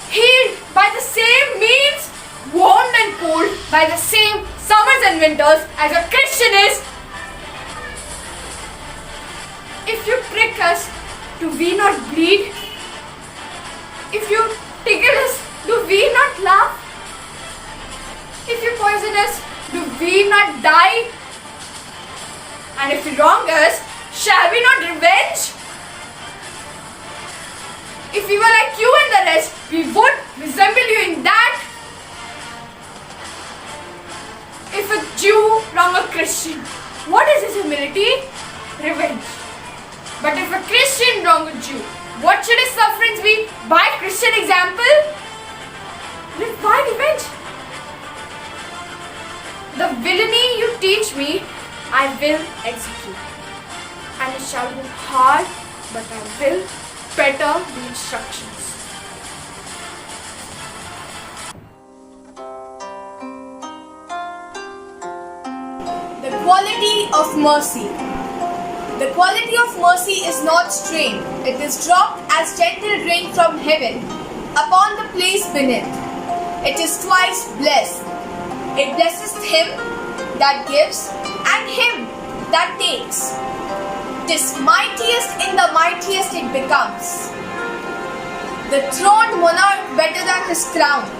healed by the same means, warmed and cooled by the same summers and winters as a Christian is. If you prick us, do we not bleed? If you tickle us, do we not laugh? If you poison us, do we not die? And if you wrong us, shall we not revenge? If we were like you and the rest, we would resemble you in that. If a Jew wrong a Christian, what is his humility? Revenge. But if a Christian wrong a Jew, what should his sufferings be? By Christian example? By revenge. The villainy you teach me, I will execute. And it shall be hard, but I will better the instructions. The quality of mercy. The quality of mercy is not strained. It is dropped as gentle rain from heaven upon the place beneath. It is twice blessed. It blesses him that gives and him that takes. 'Tis mightiest in the mightiest it becomes. The throned monarch better than his crown.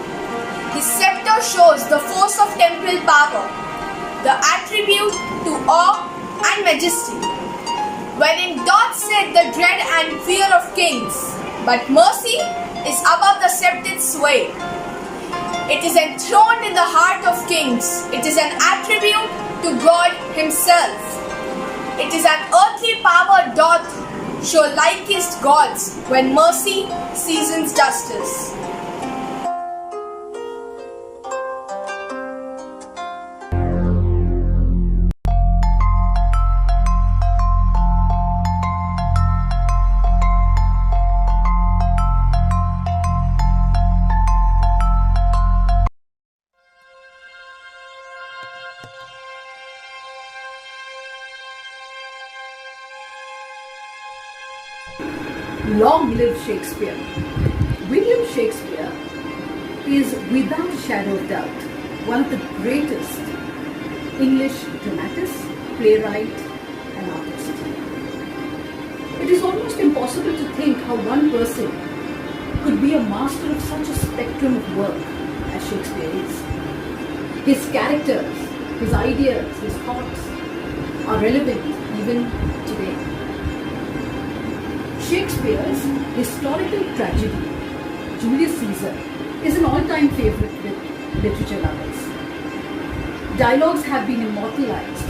His scepter shows the force of temporal power, the attribute to awe and majesty. Wherein doth sit the dread and fear of kings, but mercy is above the sceptred sway. It is enthroned in the heart of kings. It is an attribute to God himself. It is an earthly power doth show likest gods when mercy seasons justice. Long live Shakespeare! William Shakespeare is, without a shadow of doubt, one of the greatest English dramatist, playwright, and artist. It is almost impossible to think how one person could be a master of such a spectrum of work as Shakespeare is. His characters, his ideas, his thoughts are relevant even today. Shakespeare's historical tragedy, Julius Caesar, is an all-time favorite with literature lovers. Dialogues have been immortalized.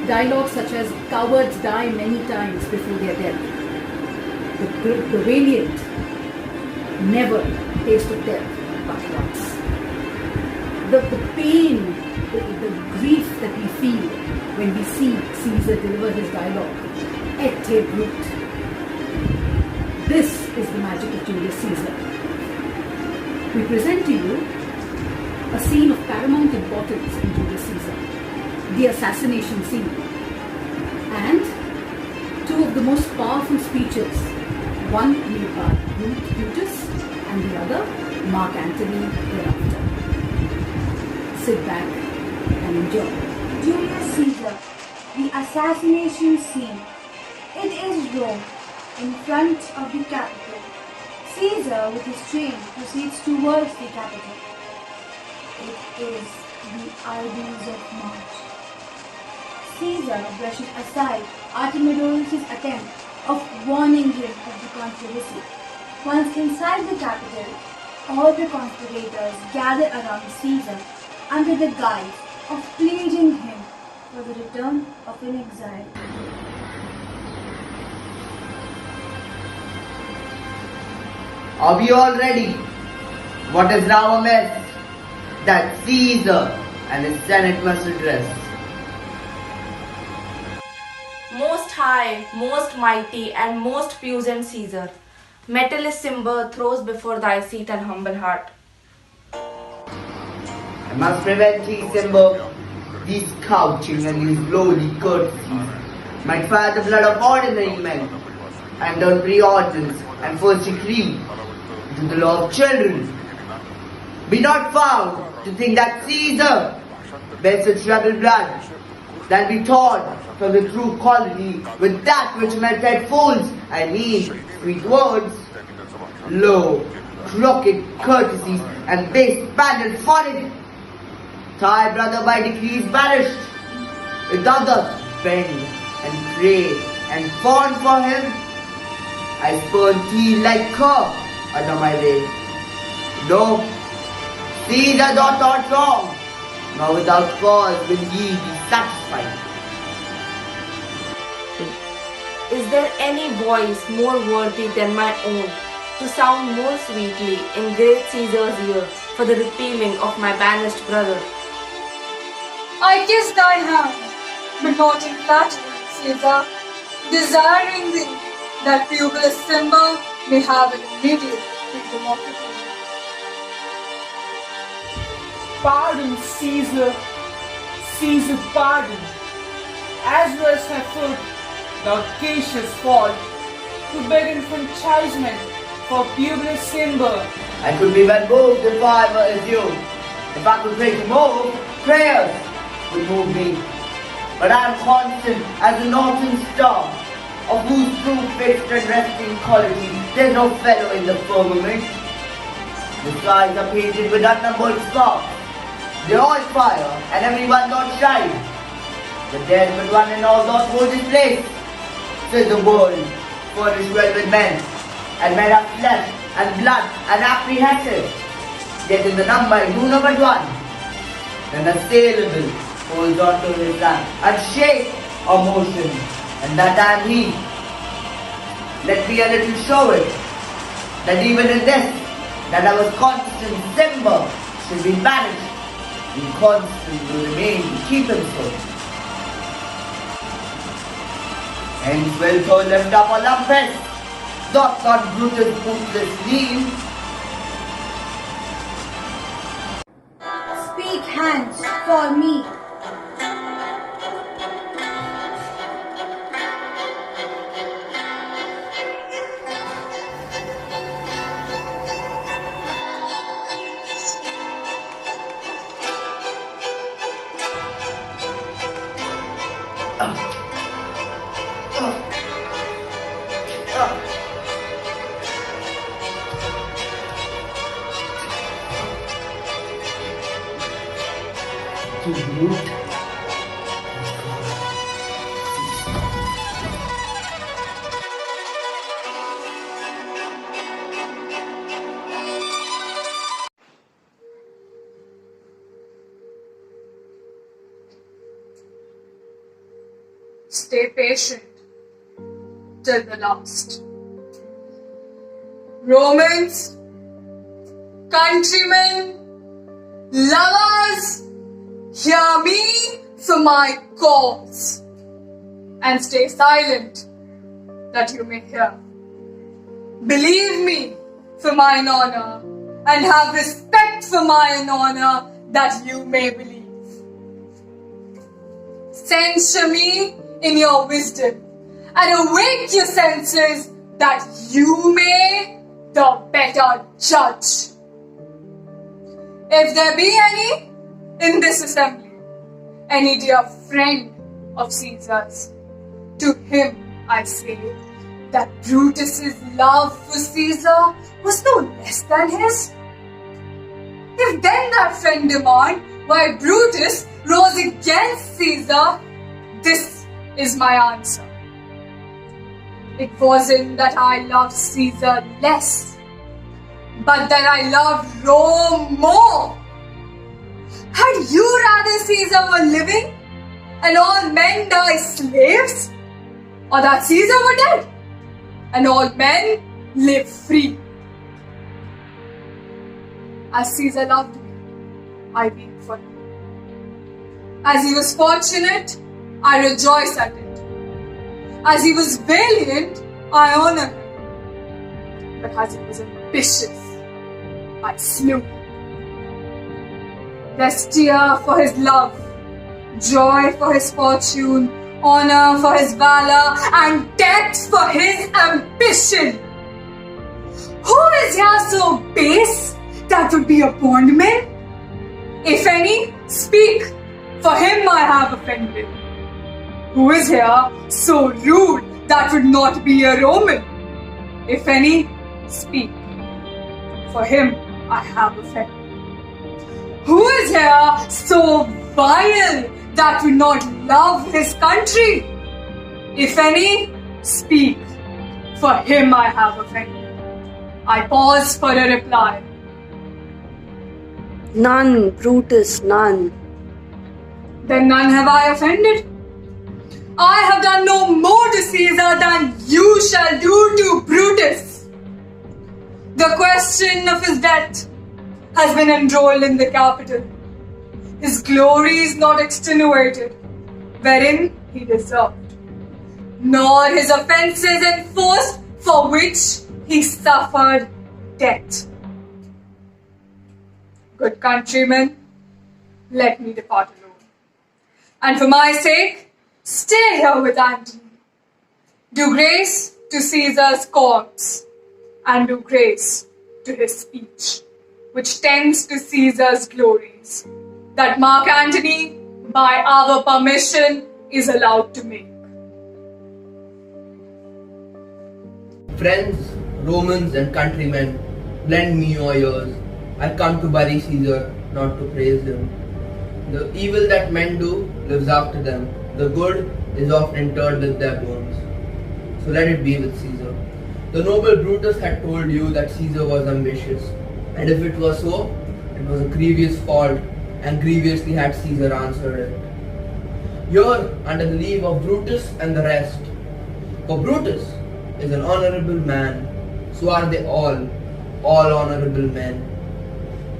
Dialogues such as "Cowards die many times before their death." The valiant never taste of death but once. The pain, the grief that we feel when we see Caesar deliver his dialogue, et te brute. This is the magic of Julius Caesar. We present to you a scene of paramount importance in Julius Caesar, the assassination scene. And two of the most powerful speeches, one made by Brutus and the other Mark Antony thereafter. Sit back and enjoy. Julius Caesar, the assassination scene. It is Rome, in front of the Capitol. Caesar with his train proceeds towards the capital. It is the Ides of March. Caesar brushes aside Artemidorus' attempt of warning him of the conspiracy. Once inside the capital, all the conspirators gather around Caesar under the guise of pleading him for the return of an exile. Are we all ready? What is now a mess that Caesar and his Senate must address? Most high, most mighty, and most puissant Caesar, metalist Simba throws before thy seat and humble heart. I must prevent thee, Simba. These couching and these lowly courtesies might fire the blood of ordinary men and turn preordinance and first decree into the law of children. Be not found to think that Caesar bears such rebel blood, than be torn from the true colony with that which melted fools and mean sweet words. Low, crooked courtesies and base banded folly. Thy brother by decree is banished. If thou dost bend and pray and fawn for him, I spurn thee like cur under my way. No, Caesar doth not wrong, nor without cause will ye be satisfied. Is there any voice more worthy than my own to sound more sweetly in great Caesar's ear for the repealing of my banished brother? I kiss thy hand, but not in flattery, Caesar, desiring thee that pupilless Simba may have an immediate freedom of opinion. Pardon, Caesar, Caesar, pardon. As was her foot, thou Cassius fall, to beg enfranchisement for pupilless Simba. I could be well moved if I were as you. If I could pray to move, prayers would move me. But I am constant as a northern star, of whose true fixed and resting quality there is no fellow in the firmament. The skies are painted with unnumbered sparks. They all fire, and every one doth shine. But there is but one and all doth hold his place. Says the world, furnished well with men, and men are flesh and blood and apprehensive. Yet in the number who know but one, unassailable holds on to his land, and shape or motion, and that I am he. Let me a little show it, that even in this, that I was constant Simba should be banished, and constant will remain to keep him so. Hence will so lift up Olympus, doth not Brutus bootless leave. Speak hands for me. Stay patient till the last. Romans, countrymen, lovers, hear me for my cause, and stay silent that you may hear. Believe me for mine honor, and have respect for mine honor that you may believe. Censure me in your wisdom, and awake your senses that you may the better judge. If there be any in this assembly, any dear friend of Caesar's, to him I say that Brutus's love for Caesar was no less than his. If then that friend demand why Brutus rose against Caesar, this is my answer. It wasn't that I loved Caesar less, but that I loved Rome more. Had you rather Caesar were living and all men die slaves, or that Caesar were dead and all men live free? As Caesar loved me, I weep for him. As he was fortunate, I rejoice at it. As he was valiant, I honor him. But as he was ambitious, I slew him. There's tear for his love, joy for his fortune, honor for his valor, and death for his ambition. Who is here so base that would be a bondman? If any, speak, for him I have offended. Who is here so rude that would not be a Roman? If any, speak, for him I have offended. Who is here so vile that would not love his country? If any, speak, for him I have offended. I pause for a reply. None, Brutus, none. Then none have I offended. I have done no more to Caesar than you shall do to Brutus. The question of his death has been enrolled in the Capitol. His glory is not extenuated, wherein he deserved, nor his offences enforced, for which he suffered death. Good countrymen, let me depart alone, and for my sake, stay here with Antony. Do grace to Caesar's corpse, and do grace to his speech, which tends to Caesar's glories, that Mark Antony, by our permission, is allowed to make. Friends, Romans and countrymen, lend me your ears. I come to bury Caesar, not to praise him. The evil that men do lives after them. The good is oft interred with their bones. So let it be with Caesar. The noble Brutus had told you that Caesar was ambitious, and if it was so, it was a grievous fault, and grievously had Caesar answered it. Here, under the leave of Brutus and the rest, for Brutus is an honorable man, so are they all honorable men.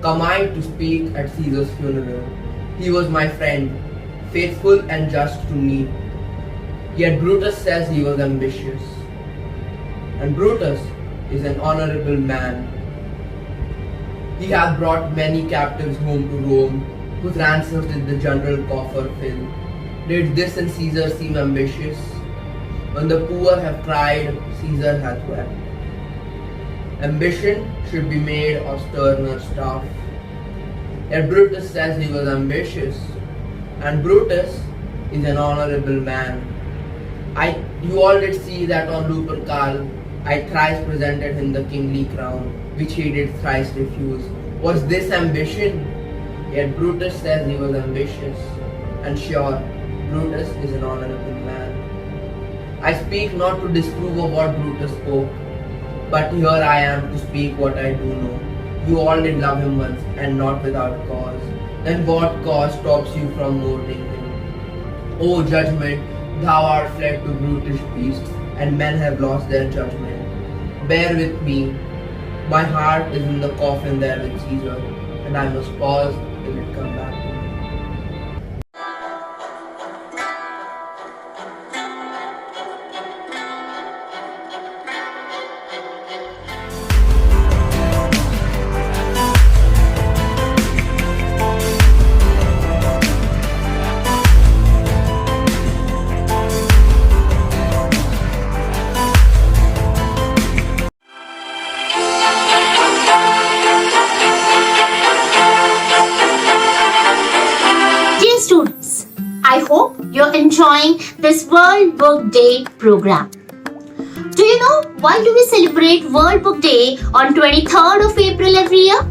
Come I to speak at Caesar's funeral. He was my friend, faithful and just to me. Yet Brutus says he was ambitious. And Brutus is an honorable man. He hath brought many captives home to Rome, whose ransoms did the general coffer fill. Did this in Caesar seem ambitious? When the poor have cried, Caesar hath wept. Ambition should be made of sterner stuff. Yet Brutus says he was ambitious, and Brutus is an honorable man. You all did see that on Lupercal I thrice presented him the kingly crown, which he did thrice refuse. Was this ambition? Yet Brutus says he was ambitious, and sure, Brutus is an honorable man. I speak not to disprove of what Brutus spoke, but here I am to speak what I do know. You all did love him once, and not without cause. Then what cause stops you from mourning him? O judgment, thou art fled to brutish beasts, and men have lost their judgment. Bear with me. My heart is in the coffin there with Caesar, and I must pause till it come back to me. hope you're enjoying this World Book Day program. Do you know why do we celebrate World Book Day on 23rd of April every year?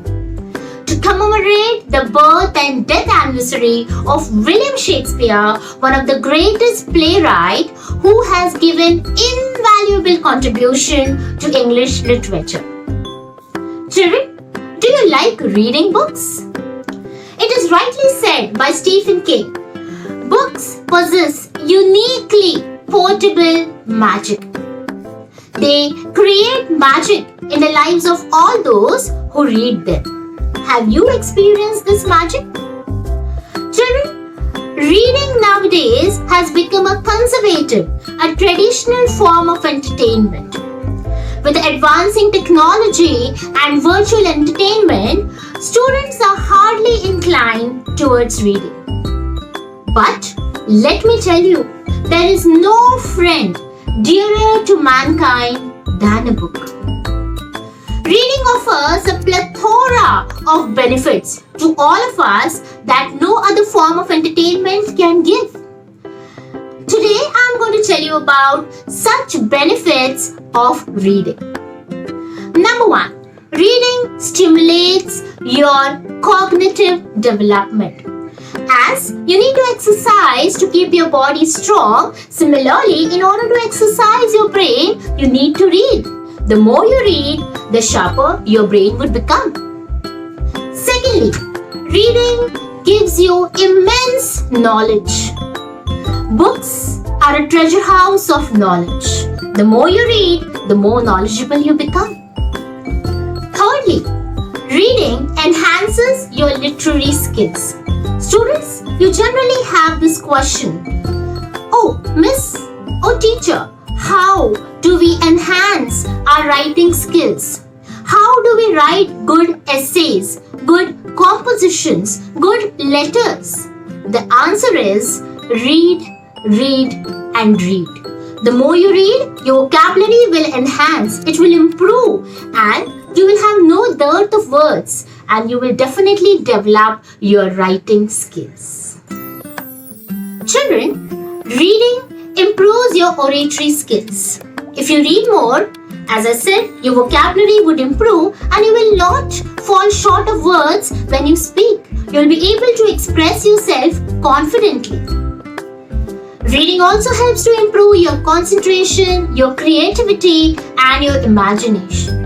To commemorate the birth and death anniversary of William Shakespeare, one of the greatest playwright who has given invaluable contribution to English literature. Children, do you like reading books? It is rightly said by Stephen King, books possess uniquely portable magic. They create magic in the lives of all those who read them. Have you experienced this magic? Children, reading nowadays has become a conservative, a traditional form of entertainment. With advancing technology and virtual entertainment, students are hardly inclined towards reading. But let me tell you, there is no friend dearer to mankind than a book. Reading offers a plethora of benefits to all of us that no other form of entertainment can give. Today I am going to tell you about such benefits of reading. Number 1, reading stimulates your cognitive development. As you need to exercise to keep your body strong, similarly, in order to exercise your brain, you need to read. The more you read, the sharper your brain would become. Secondly, reading gives you immense knowledge. Books are a treasure house of knowledge. The more you read, the more knowledgeable you become. Thirdly, reading enhances your literary skills. Students, you generally have this question. Oh, miss, oh teacher, how do we enhance our writing skills? How do we write good essays, good compositions, good letters? The answer is read, read and read. The more you read, your vocabulary will enhance, it will improve, and you will have no dearth of words, and you will definitely develop your writing skills. Children, reading improves your oratory skills. If you read more, as I said, your vocabulary would improve and you will not fall short of words when you speak. You will be able to express yourself confidently. Reading also helps to improve your concentration, your creativity and your imagination.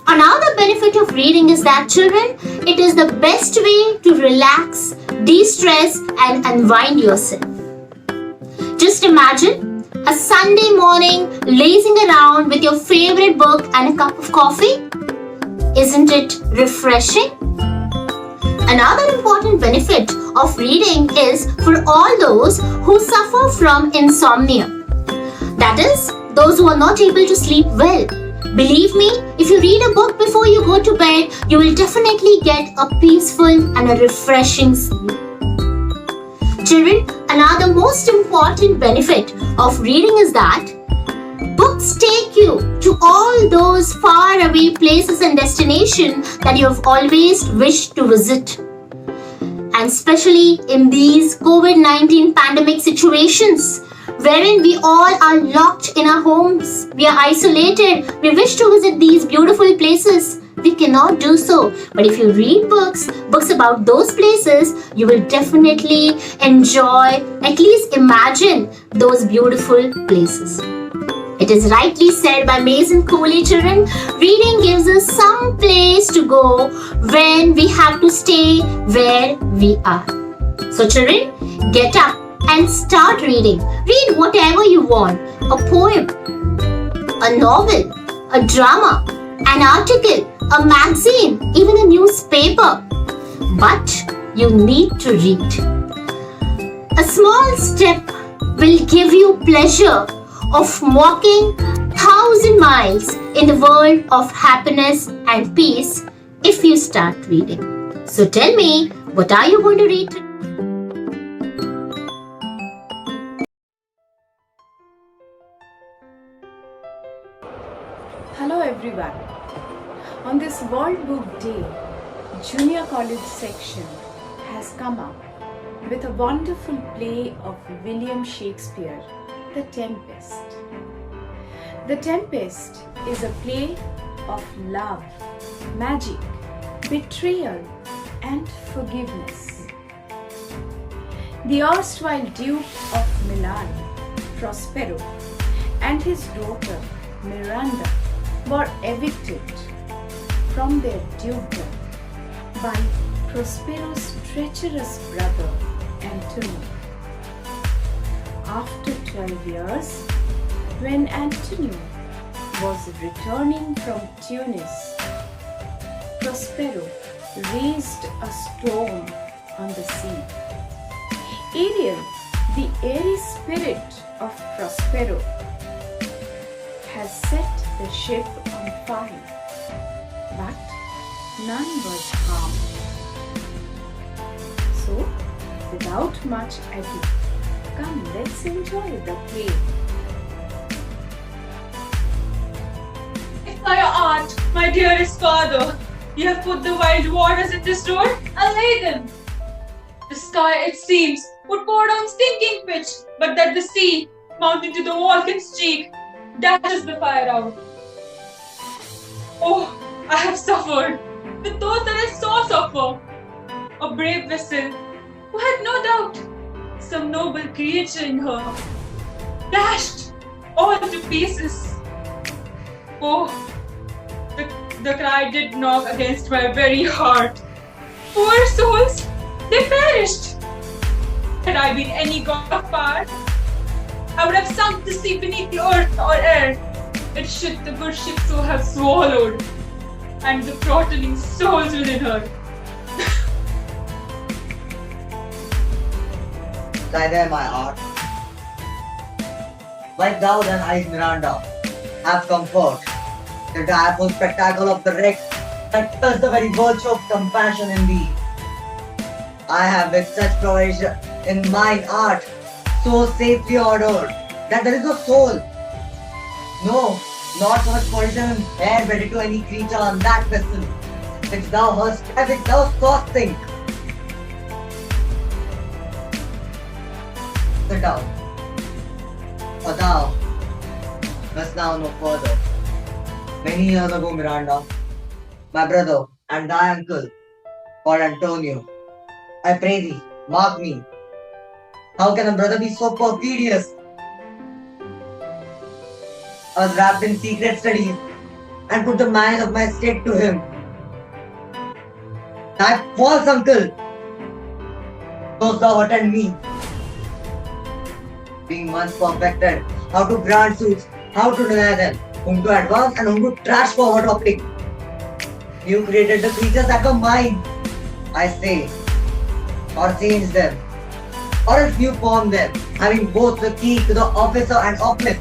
Another benefit of reading is that, children, it is the best way to relax, de-stress and unwind yourself. Just imagine a Sunday morning lazing around with your favorite book and a cup of coffee. Isn't it refreshing? Another important benefit of reading is for all those who suffer from insomnia. That is, those who are not able to sleep well. Believe me, if you read a book before you go to bed, you will definitely get a peaceful and a refreshing sleep. Children, another most important benefit of reading is that books take you to all those faraway places and destinations that you have always wished to visit. And especially in these COVID-19 pandemic situations, wherein we all are locked in our homes, we are isolated, we wish to visit these beautiful places. We cannot do so. But if you read books about those places, you will definitely enjoy, at least imagine those beautiful places. It is rightly said by Mason Cooley, children, reading gives us some place to go when we have to stay where we are. So children, get up and start reading. Read whatever you want. A poem, a novel, a drama, an article, a magazine, even a newspaper. But you need to read. A small step will give you pleasure of walking 1,000 miles in the world of happiness and peace if you start reading. So tell me, what are you going to read today? Hello everyone. On this World Book Day, Junior College section has come up with a wonderful play of William Shakespeare, The Tempest. The Tempest is a play of love, magic, betrayal, and forgiveness. The erstwhile Duke of Milan, Prospero, and his daughter Miranda were evicted from their dukedom by Prospero's treacherous brother Antonio. After 12 years, when Antonio was returning from Tunis, Prospero raised a storm on the sea. Ariel, the airy spirit of Prospero, has set the ship on fire, but none was harmed. So, without much ado, come, let's enjoy the play. If by your art, my dearest father, you have put the wild waters in this door, allay them. The sky, it seems, would pour down stinking pitch, but that the sea, mounting to the Vulcan's cheek, dashes the fire out. Oh, I have suffered with those that I saw suffer. A brave vessel who had no doubt some noble creature in her, dashed all to pieces. Oh, the cry did knock against my very heart. Poor souls, they perished. Had I been any god of power, I would have sunk the sea beneath the earth or air. It should the good ship so have swallowed, and the throttling souls within her. Lie there, my art. Like thou then, eyes Miranda, have comfort. The direful spectacle of the wreck that touched the very virtue of compassion in thee. I have with such provision in mine art so safely ordered that there is no soul, no, not so much poison and hair bedded to any creature on that vessel, which thou hast, as it thou sawest think. Sit down, for thou must now know further. Many years ago, Miranda, my brother and thy uncle, called Antonio, I pray thee, mark me. How can a brother be so perfidious? I was wrapped in secret studies and put the mind of my state to him. Thy false uncle, dost thou attend me? Being once perfected, how to grant suits, how to deny them, whom to advance and whom to trash forward topic. You created the creatures that were mine, I say, or changed them, or else you formed them, having both the key to the officer and office.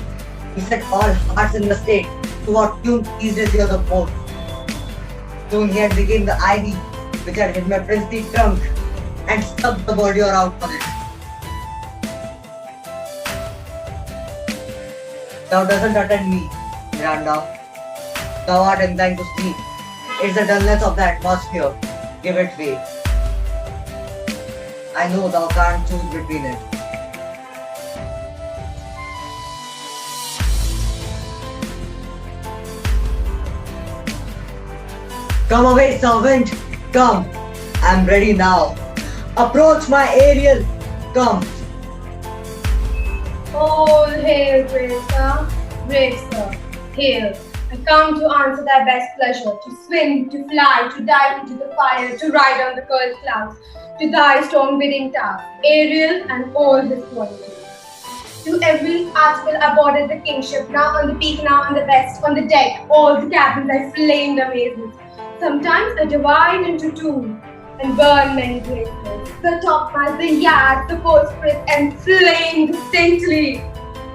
You set all hearts in the state to what tune pleased his ears of both. Soon he had become the ivy which had hit my princely trunk and stuck the body out on it. Thou doesn't attend me, Miranda. Thou art inclined to sleep. It's the dullness of the atmosphere. Give it way. I know thou can't choose between it. Come away, servant. Come. I'm ready now. Approach my Ariel. Come. All hail, brave sir. Brave sir, hail. I come to answer thy best pleasure, to swim, to fly, to dive into the fire, to ride on the curled clouds, to thy storm-bidding task, Ariel and all his qualities. To every article aboard the kingship, now on the peak, now on the west, on the deck, all the cabins I flamed amazement. Sometimes I divide into two and burn many places. The topmast, the yard, the bowsprit, and flame distinctly.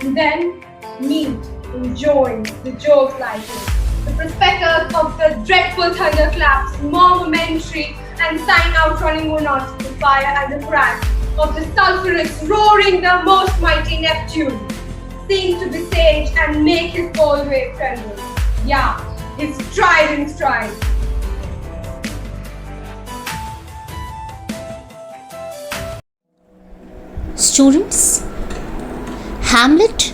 And then meet and join the jokes like this. The prospectors of the dreadful thunderclaps, more momentary, and sign out running monotonous the fire and the crack of the sulphurous roaring the most mighty Neptune. Seems to besage and make his bold wave tremble. Yeah, his stride and stride. students? Hamlet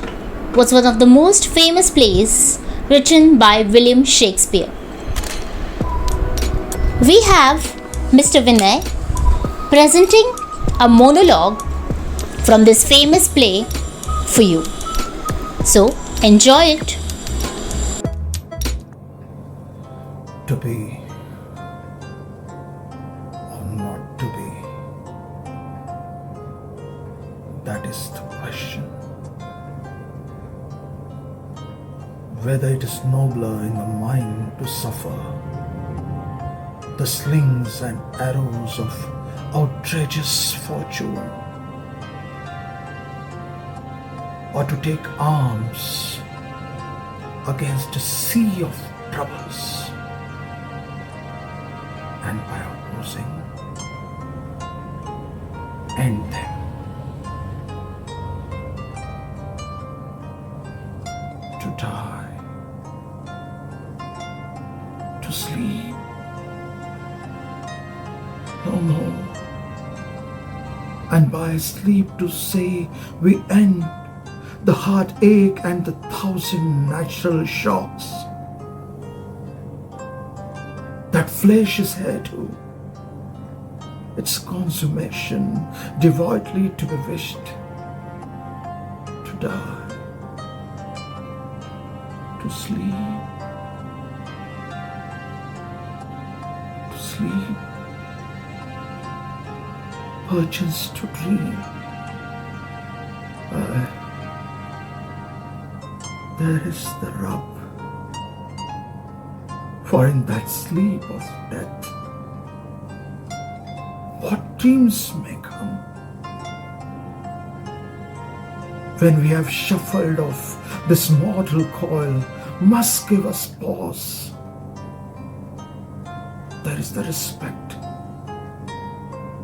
was one of the most famous plays written by William Shakespeare. We have Mr. Vinay presenting a monologue from this famous play for you. So, enjoy it. To be or not to be, that is the question. Whether it is nobler in the mind to suffer the slings and arrows of outrageous fortune, or to take arms against a sea of troubles, and by opposing, end them. To die, to sleep, no, and by sleep to say we end the heartache and the thousand natural shocks that flesh is heir to, its consummation devoutly to be wished, to die, to sleep, perchance to dream. There is the rub. For in that sleep of death, what dreams may come? When we have shuffled off this mortal coil, must give us pause. There is the respect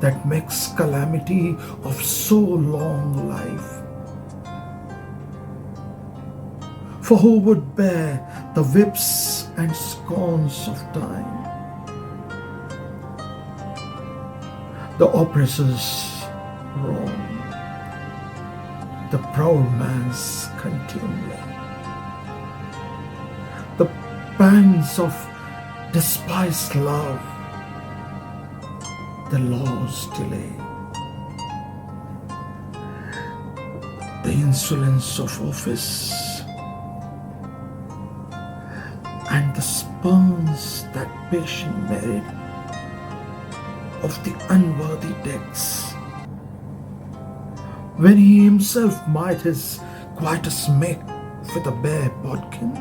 that makes calamity of so long life. For who would bear the whips and scorns of time? The oppressor's wrong, the proud man's contumely, the pangs of despised love, the law's delay, the insolence of office, and the spurns that patient merit of the unworthy decks, when he himself might his quietus make with a bare bodkin,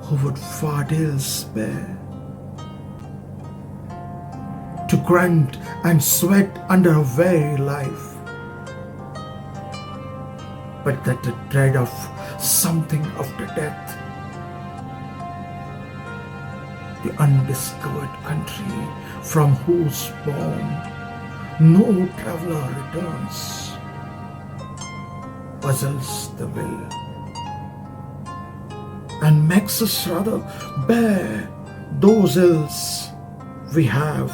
who would fardale spare to grunt and sweat under a very life, but that the dread of something after death, the undiscovered country from whose bourne no traveller returns, puzzles the will, and makes us rather bear those ills we have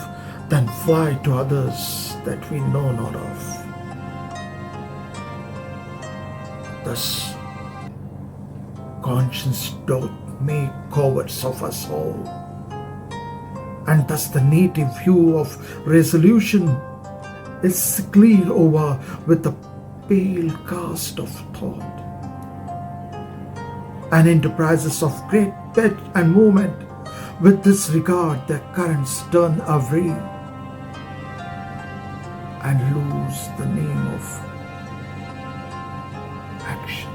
than fly to others that we know not of. Thus, conscience doth make cowards of us all, and thus the native hue of resolution is cleared over with the pale cast of thought, and enterprises of great pitch and movement with this regard their currents turn awry and lose the name of action.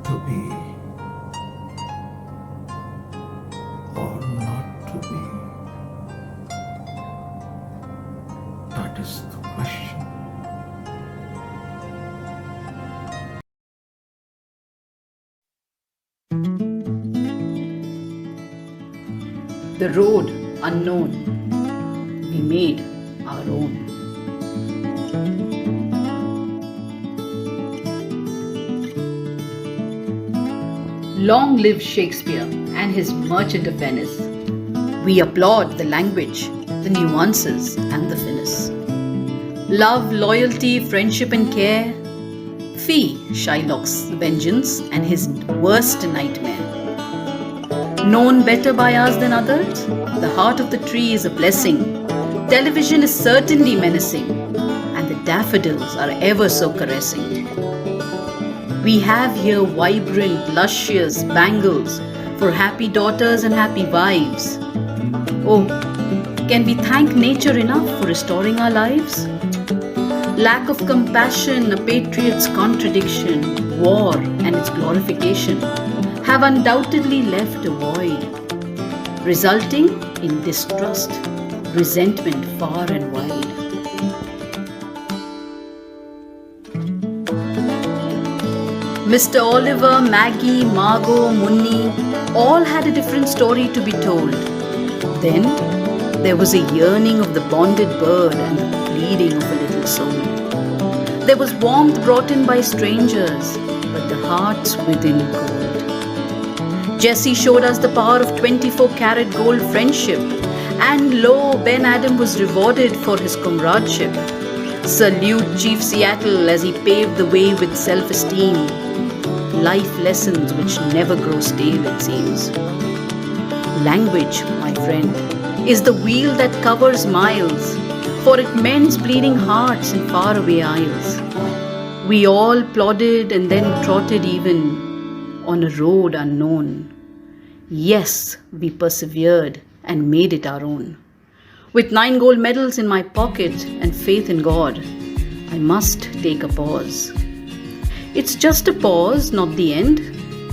To be or not to be, that is the question. The road unknown, we made our own. Long live Shakespeare and his Merchant of Venice. We applaud the language, the nuances, and the finesse. Love, loyalty, friendship, and care. Fee Shylock's vengeance and his worst nightmare. Known better by us than others, the heart of the tree is a blessing. Television is certainly menacing, and the daffodils are ever so caressing. We have here vibrant, luscious bangles for happy daughters and happy wives. Oh, can we thank nature enough for restoring our lives? Lack of compassion, a patriot's contradiction, war and its glorification have undoubtedly left a void, resulting in distrust, resentment far and wide. Mr. Oliver, Maggie, Margot, Munni all had a different story to be told. Then there was a yearning of the bonded bird and the pleading of a little soul. There was warmth brought in by strangers, but the hearts within cold. Jesse showed us the power of 24-karat gold friendship, and lo, Ben Adam was rewarded for his comradeship. Salute Chief Seattle as he paved the way with self-esteem. Life lessons which never grow stale, it seems. Language, my friend, is the wheel that covers miles, for it mends bleeding hearts in faraway isles. We all plodded and then trotted even on a road unknown. Yes, we persevered and made it our own. With 9 gold medals in my pocket and faith in God, I must take a pause. It's just a pause, not the end,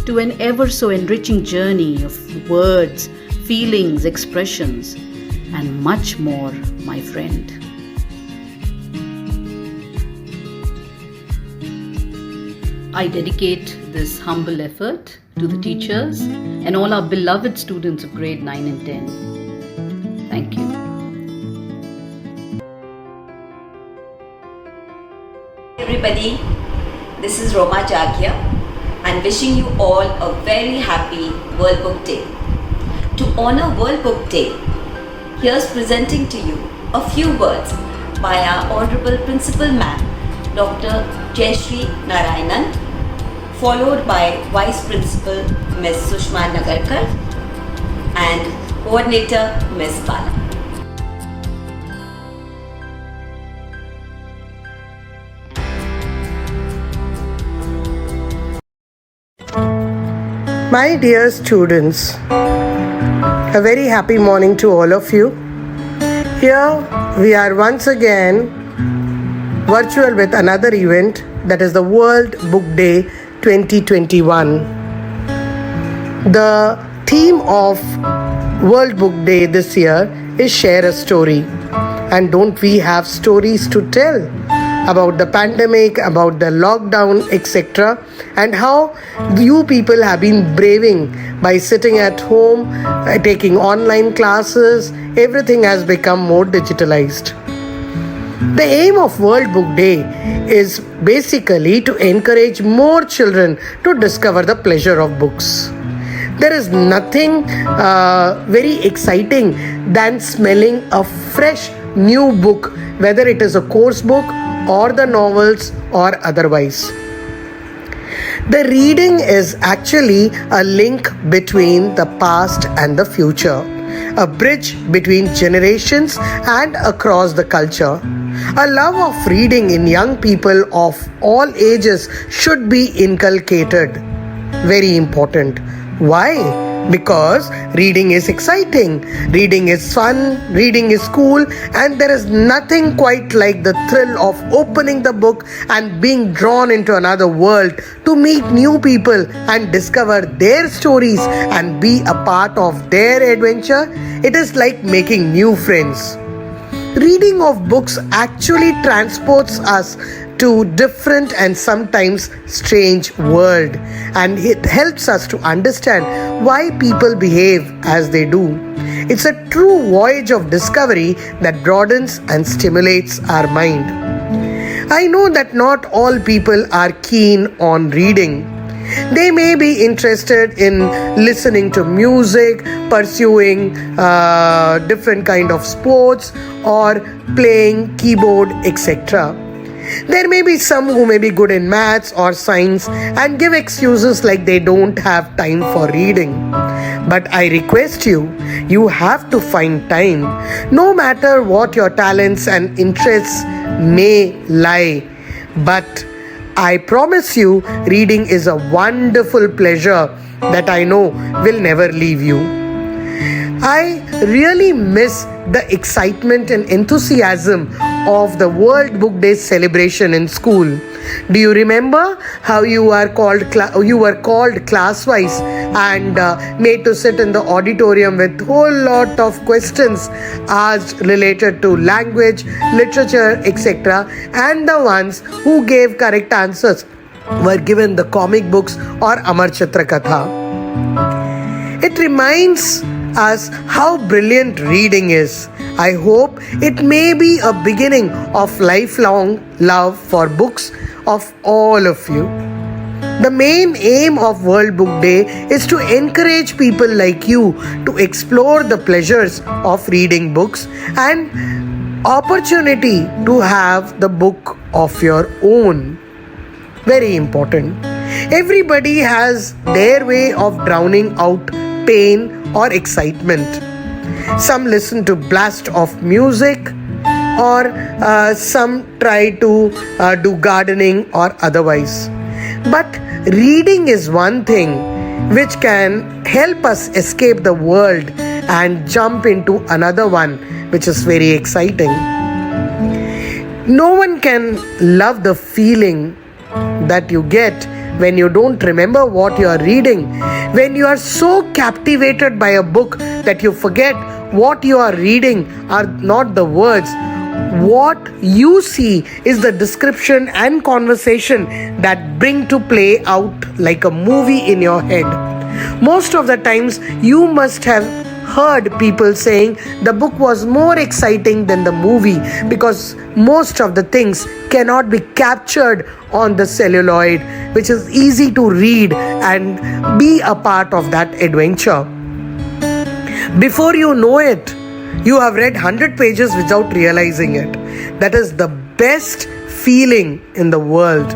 to an ever so enriching journey of words, feelings, expressions, and much more, my friend. I dedicate this humble effort to the teachers and all our beloved students of grade 9 and 10. Thank you. Everybody, this is Roma Jagya and wishing you all a very happy World Book Day. To honor World Book Day, here's presenting to you a few words by our Honorable Principal Ma'am, Dr. Jayashree Narayanan, followed by Vice Principal Ms. Sushma Nagarkar and Coordinator Ms. Bala. My dear students, a very happy morning to all of you. Here we are once again virtual with another event, that is the World Book Day 2021. The theme of World Book Day this year is Share a Story. And don't we have stories to tell about the pandemic, about the lockdown, etc., and how you people have been braving by sitting at home, taking online classes. Everything has become more digitalized. The aim of World Book Day is basically to encourage more children to discover the pleasure of books. There is nothing very exciting than smelling a fresh new book, whether it is a course book or the novels or otherwise. The reading is actually a link between the past and the future, a bridge between generations and across the culture. A love of reading in young people of all ages should be inculcated. Very important. Why? Because reading is exciting, reading is fun, reading is cool, and there is nothing quite like the thrill of opening the book and being drawn into another world to meet new people and discover their stories and be a part of their adventure. It is like making new friends. Reading of books actually transports us to different and sometimes strange world, and it helps us to understand why people behave as they do. It's a true voyage of discovery that broadens and stimulates our mind. I know that not all people are keen on reading. They may be interested in listening to music, pursuing different kind of sports, or playing keyboard, etc. There may be some who may be good in maths or science and give excuses like they don't have time for reading. But I request you, you have to find time, no matter what your talents and interests may lie. But I promise you, reading is a wonderful pleasure that I know will never leave you. I really miss the excitement and enthusiasm of the World Book Day celebration in school. Do you remember how you were called class-wise and made to sit in the auditorium with whole lot of questions asked related to language, literature, etc. and the ones who gave correct answers were given the comic books or Amar Chitra Katha. It reminds us how brilliant reading is. I hope it may be a beginning of lifelong love for books of all of you. The main aim of World Book Day is to encourage people like you to explore the pleasures of reading books and opportunity to have the book of your own. Very important. Everybody has their way of drowning out pain or excitement. Some listen to blast of music, or some try to do gardening or otherwise. But reading is one thing which can help us escape the world and jump into another one which is very exciting. No one can love the feeling that you get when you don't remember what you are reading, when you are so captivated by a book that you forget what you are reading are not the words. What you see is the description and conversation that bring to play out like a movie in your head. Most of the times you must have heard people saying the book was more exciting than the movie because most of the things cannot be captured on the celluloid, which is easy to read and be a part of that adventure. Before you know it, you have read 100 pages without realizing it. That is the best feeling in the world.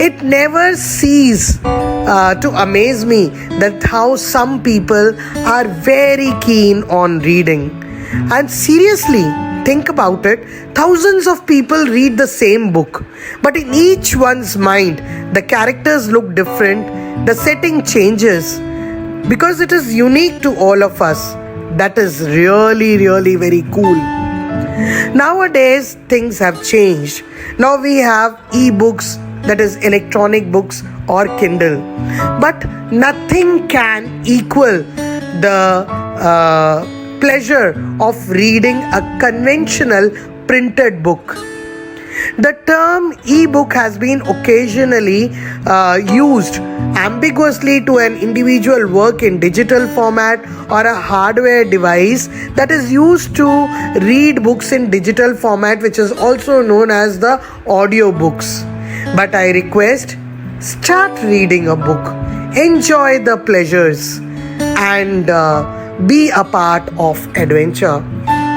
It never ceases to amaze me that how some people are very keen on reading. And seriously, think about it, thousands of people read the same book, but in each one's mind, the characters look different, the setting changes, because it is unique to all of us. That is really very cool. Nowadays, things have changed. Now we have e-books, that is electronic books or Kindle. But nothing can equal the pleasure of reading a conventional printed book. The term e-book has been occasionally used ambiguously to an individual work in digital format or a hardware device that is used to read books in digital format, which is also known as the audio books. But I request, start reading a book, enjoy the pleasures, and be a part of adventure.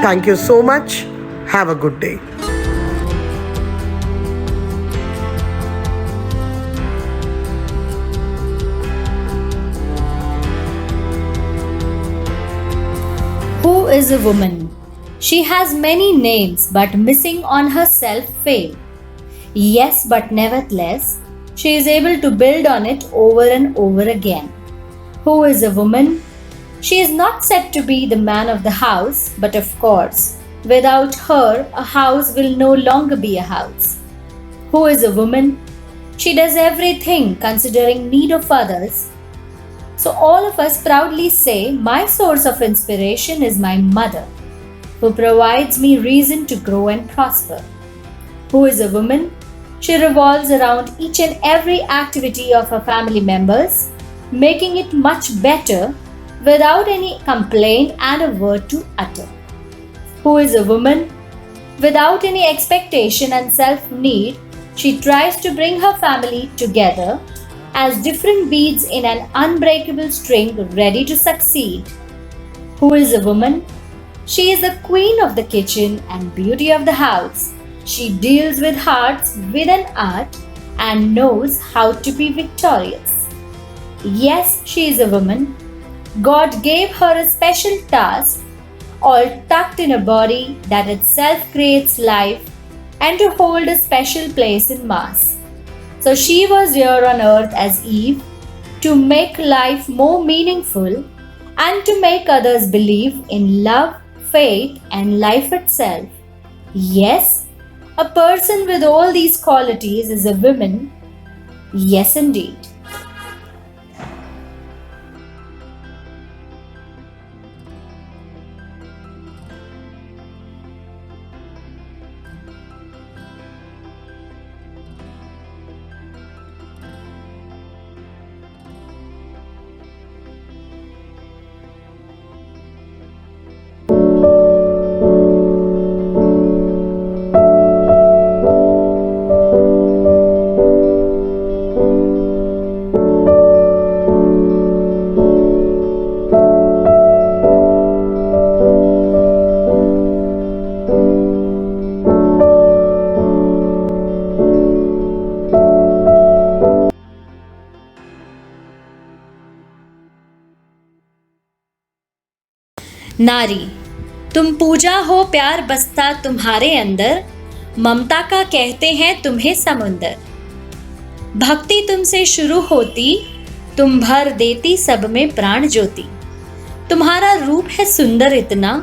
Thank you so much. Have a good day. Who is a woman? She has many names, but missing on herself fame. Yes, but nevertheless, she is able to build on it over and over again. Who is a woman? She is not said to be the man of the house, but of course, without her, a house will no longer be a house. Who is a woman? She does everything considering need of others. So all of us proudly say, my source of inspiration is my mother, who provides me reason to grow and prosper. Who is a woman? She revolves around each and every activity of her family members, making it much better without any complaint and a word to utter. Who is a woman? Without any expectation and self-need, she tries to bring her family together as different beads in an unbreakable string ready to succeed. Who is a woman? She is the queen of the kitchen and beauty of the house. She deals with hearts with an art and knows how to be victorious. Yes, she is a woman. God gave her a special task, all tucked in a body that itself creates life and to hold a special place in Mass. So she was here on earth as Eve to make life more meaningful and to make others believe in love, faith, and life itself. Yes, a person with all these qualities is a woman. Yes, indeed. नारी, तुम पूजा हो प्यार बसता तुम्हारे अंदर, ममता का कहते हैं तुम्हें समुंदर। भक्ति तुमसे शुरू होती, तुम भर देती सब में प्राण ज्योति। तुम्हारा रूप है सुंदर इतना,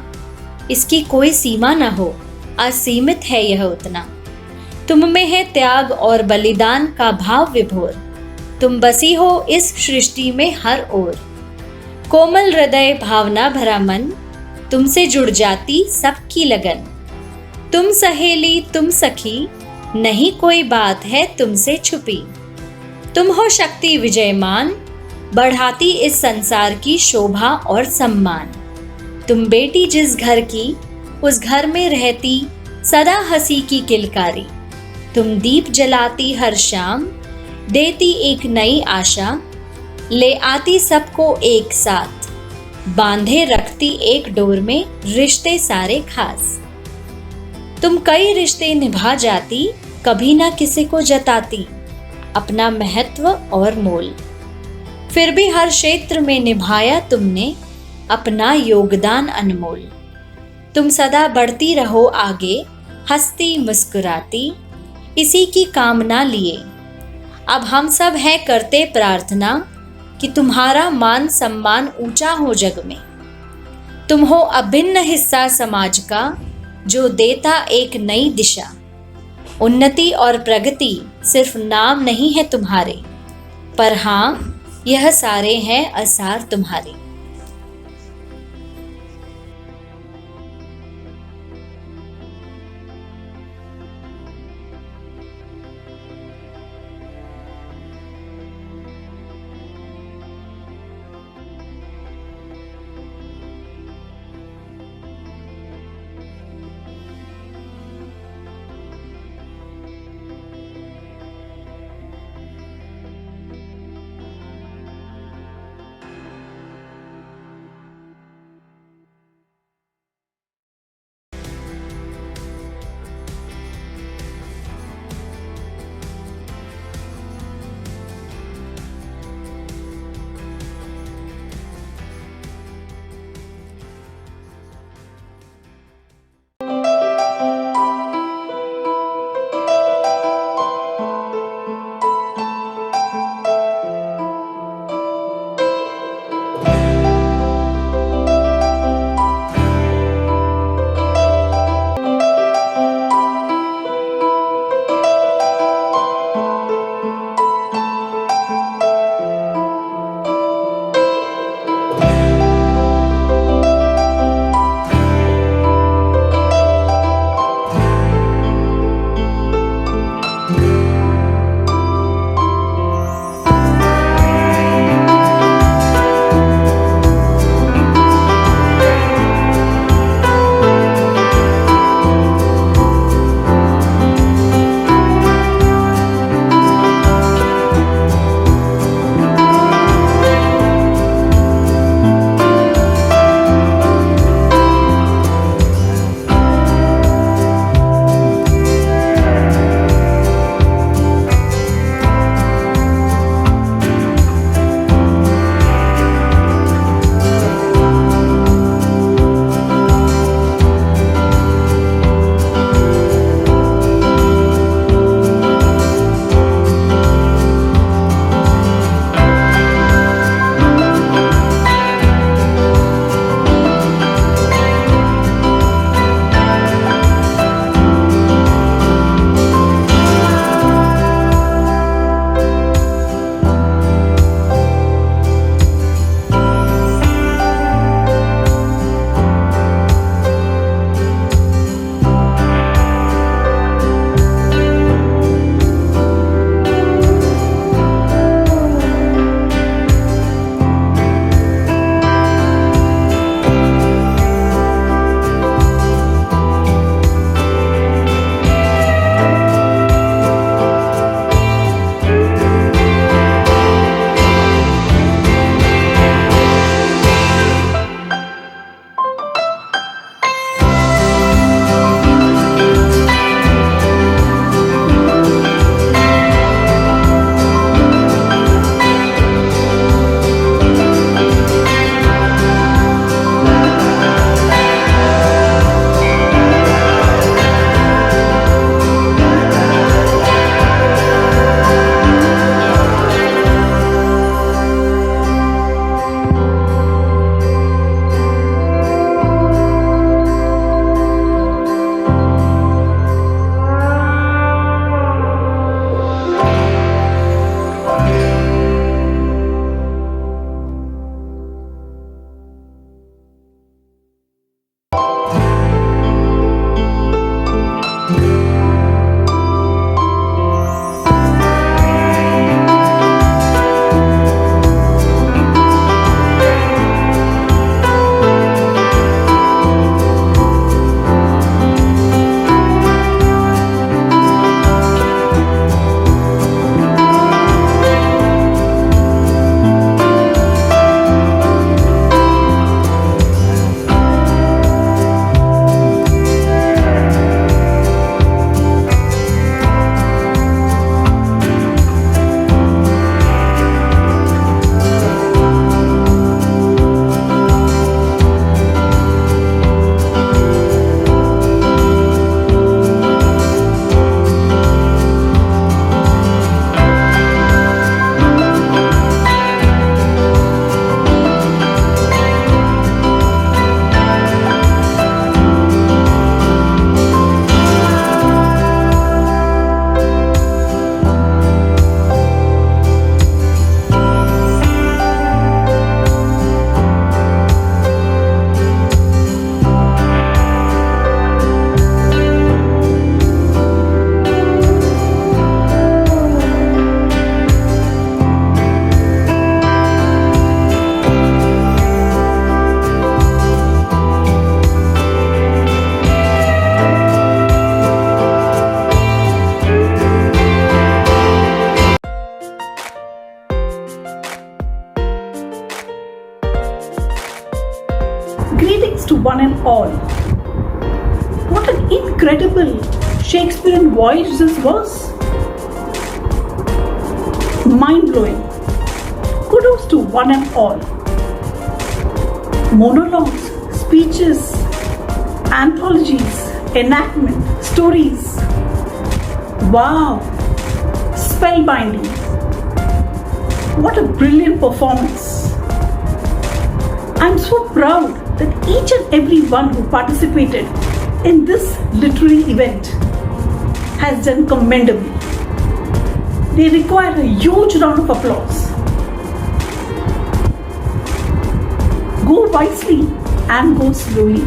इसकी कोई सीमा न हो, असीमित है यह उतना। तुम में है त्याग और बलिदान का भाव विभोर, तुम बसी हो इस सृष्टि में हर ओर। कोमल हृदय भावना भरा मन, तुमसे जुड़ जाती सबकी लगन। तुम सहेली तुम सखी, नहीं कोई बात है तुमसे छुपी। तुम हो शक्ति विजयमान, बढ़ाती इस संसार की शोभा और सम्मान। तुम बेटी जिस घर की, उस घर में रहती सदा हंसी की किलकारी। तुम दीप जलाती हर शाम, देती एक नई आशा। ले आती सबको एक साथ, बांधे रखती एक डोर में रिश्ते सारे खास। तुम कई रिश्ते निभा जाती, कभी ना किसी को जताती अपना महत्व और मोल। फिर भी हर क्षेत्र में निभाया तुमने अपना योगदान अनमोल। तुम सदा बढ़ती रहो आगे, हंसती मुस्कुराती, इसी की कामना लिए। अब हम सब हैं करते प्रार्थना कि तुम्हारा मान सम्मान ऊंचा हो जग में। तुम हो अभिन्न हिस्सा समाज का, जो देता एक नई दिशा। उन्नति और प्रगति सिर्फ नाम नहीं है तुम्हारे, पर हाँ, यह सारे हैं आसार तुम्हारे। Greetings to one and all. What an incredible Shakespearean voyage this was. Mind-blowing. Kudos to one and all. Monologues, speeches, anthologies, enactment, stories. Wow! Spellbinding. What a brilliant performance. I'm so proud that each and every one who participated in this literary event has done commendably. They require a huge round of applause. Go wisely and go slowly.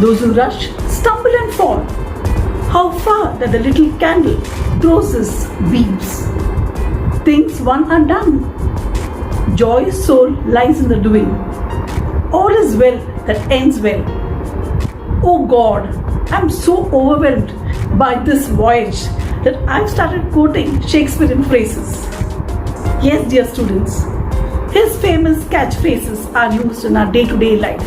Those who rush stumble and fall. How far that the little candle throws its beams. Things one are done. Joy's soul lies in the doing. All is well that ends well. Oh God, I'm so overwhelmed by this voyage that I've started quoting Shakespearean phrases. Yes, dear students, his famous catchphrases are used in our day-to-day life.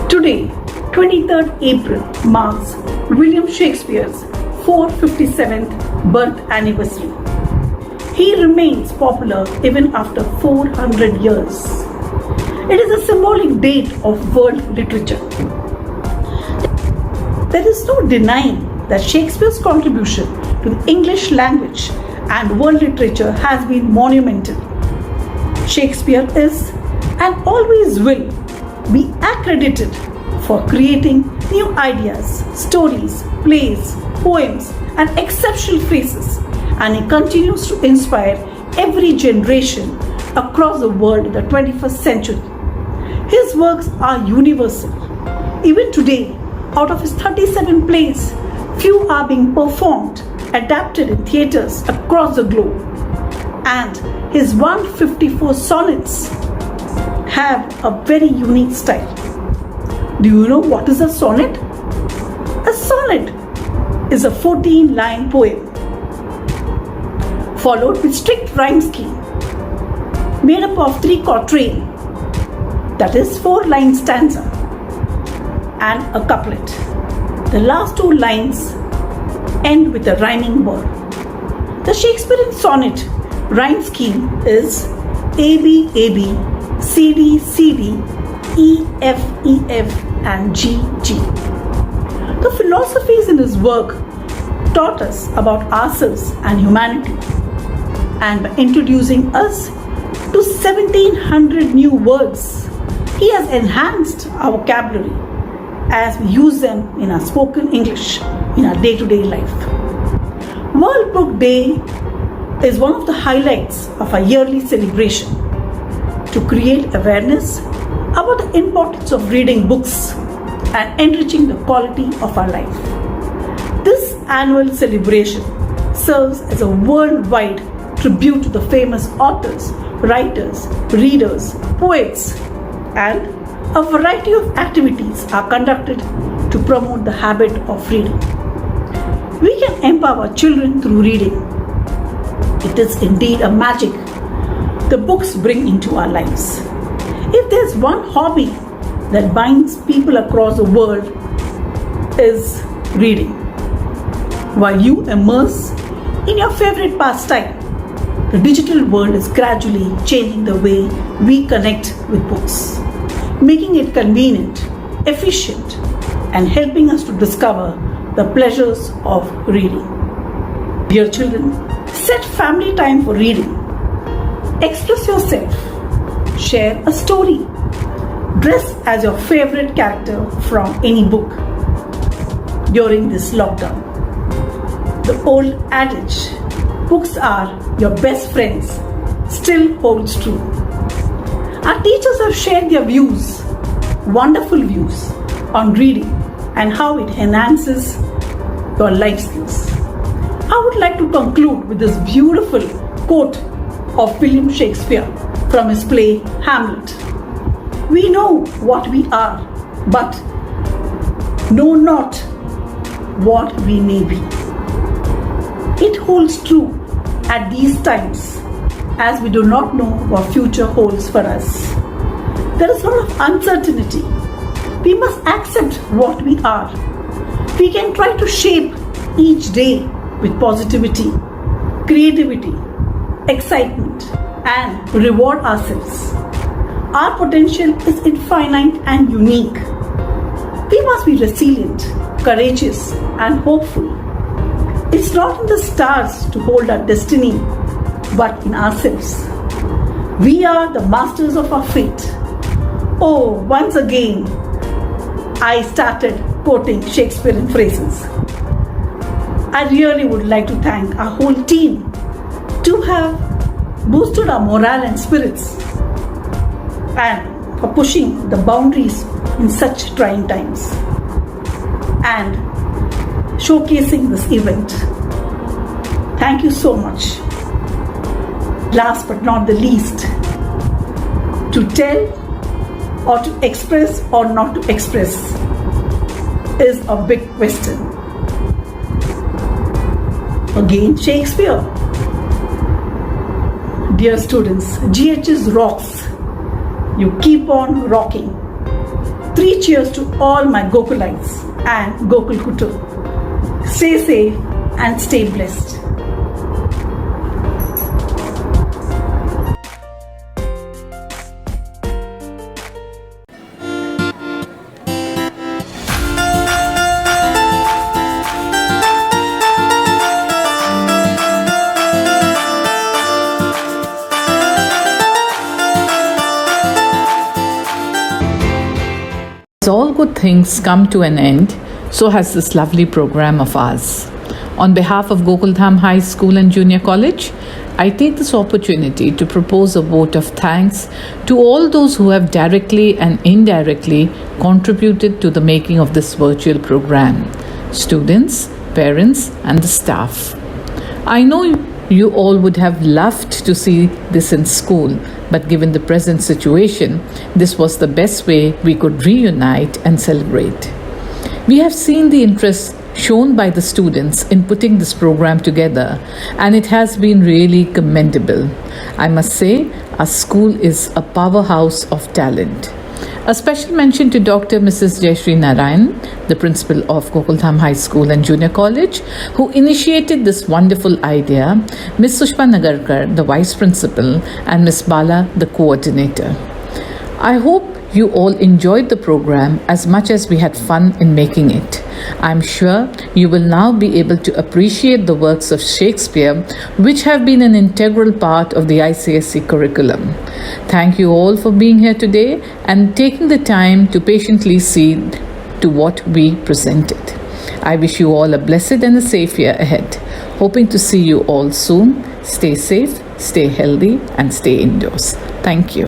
Today, 23rd April marks William Shakespeare's 457th birth anniversary. He remains popular even after 400 years. It is a symbolic date of world literature. There is no denying that Shakespeare's contribution to the English language and world literature has been monumental. Shakespeare is and always will be accredited for creating new ideas, stories, plays, poems, and exceptional phrases, and he continues to inspire every generation across the world in the 21st century. His works are universal. Even today, out of his 37 plays, few are being performed, adapted in theatres across the globe. And his 154 sonnets have a very unique style. Do you know what is a sonnet? A sonnet is a 14-line poem followed with strict rhyme scheme made up of 3 quatrain, that is 4-line stanza, and a couplet. The last 2 lines end with a rhyming word. The Shakespearean sonnet rhyme scheme is AB, AB, CD, CD, EF, EF, and GG. The philosophies in his work taught us about ourselves and humanity, and by introducing us to 1700 new words, he has enhanced our vocabulary as we use them in our spoken English in our day-to-day life. World Book Day is one of the highlights of our yearly celebration to create awareness about the importance of reading books and enriching the quality of our life. This annual celebration serves as a worldwide tribute to the famous authors, writers, readers, poets, and a variety of activities are conducted to promote the habit of reading. We can empower children through reading. It is indeed a magic the books bring into our lives. If there's one hobby that binds people across the world, is reading. While you immerse in your favorite pastime, the digital world is gradually changing the way we connect with books, making it convenient, efficient, and helping us to discover the pleasures of reading. Dear children, set family time for reading. Express yourself. Share a story. Dress as your favorite character from any book during this lockdown. The old adage, books are your best friends, still holds true. Our teachers have shared their views, wonderful views, on reading and how it enhances your life skills. I would like to conclude with this beautiful quote of William Shakespeare from his play Hamlet. We know what we are, but know not what we may be. It holds true at these times, as we do not know what future holds for us. There is a lot of uncertainty We must accept what we are. We can try to shape each day with positivity, creativity, excitement, and reward ourselves. Our potential is infinite and unique. We must be resilient, courageous, and hopeful. It's not in the stars to hold our destiny, but in ourselves. We are the masters of our fate. Oh, once again, I started quoting Shakespearean phrases. I really would like to thank our whole team to have boosted our morale and spirits and for pushing the boundaries in such trying times and showcasing this event. Thank you so much. Last but not the least, to tell or to express or not to express is a big question. Again, Shakespeare. Dear students, GHS rocks. You keep on rocking. 3 cheers to all my Gokulites and Gokul Kutu. Stay safe and stay blessed. As all good things come to an end, so has this lovely program of ours. On behalf of Gokuldham High School and Junior College, I take this opportunity to propose a vote of thanks to all those who have directly and indirectly contributed to the making of this virtual program: students, parents, and the staff. I know you all would have loved to see this in school, but given the present situation, this was the best way we could reunite and celebrate. We have seen the interest shown by the students in putting this program together, and it has been really commendable. I must say, our school is a powerhouse of talent. A special mention to Dr. Mrs. Jayashree Narayan, the principal of Gokuldham High School and Junior College, who initiated this wonderful idea, Ms. Sushma Nagarkar, the vice principal, and Ms. Bala, the coordinator. I hope you all enjoyed the program as much as we had fun in making it. I'm sure you will now be able to appreciate the works of Shakespeare, which have been an integral part of the ICSE curriculum. Thank you all for being here today and taking the time to patiently see to what we presented. I wish you all a blessed and a safe year ahead. Hoping to see you all soon. Stay safe, stay healthy, and stay indoors. Thank you.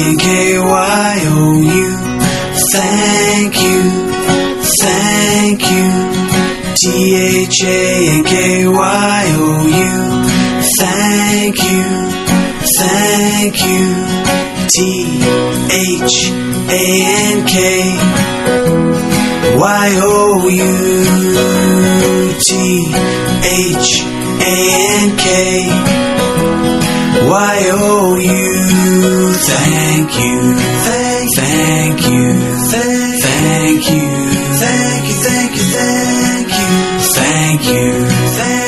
THANKYOU, thank you, thank you. THANKYOU, thank you, thank you. THANKYOU, thank you, thank you, thank you, thank you, thank you, thank you, thank you, thank you,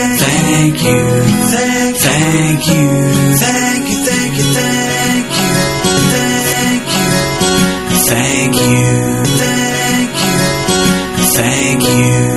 thank you, thank you, thank you, thank you, thank you, thank you, thank you, thank you.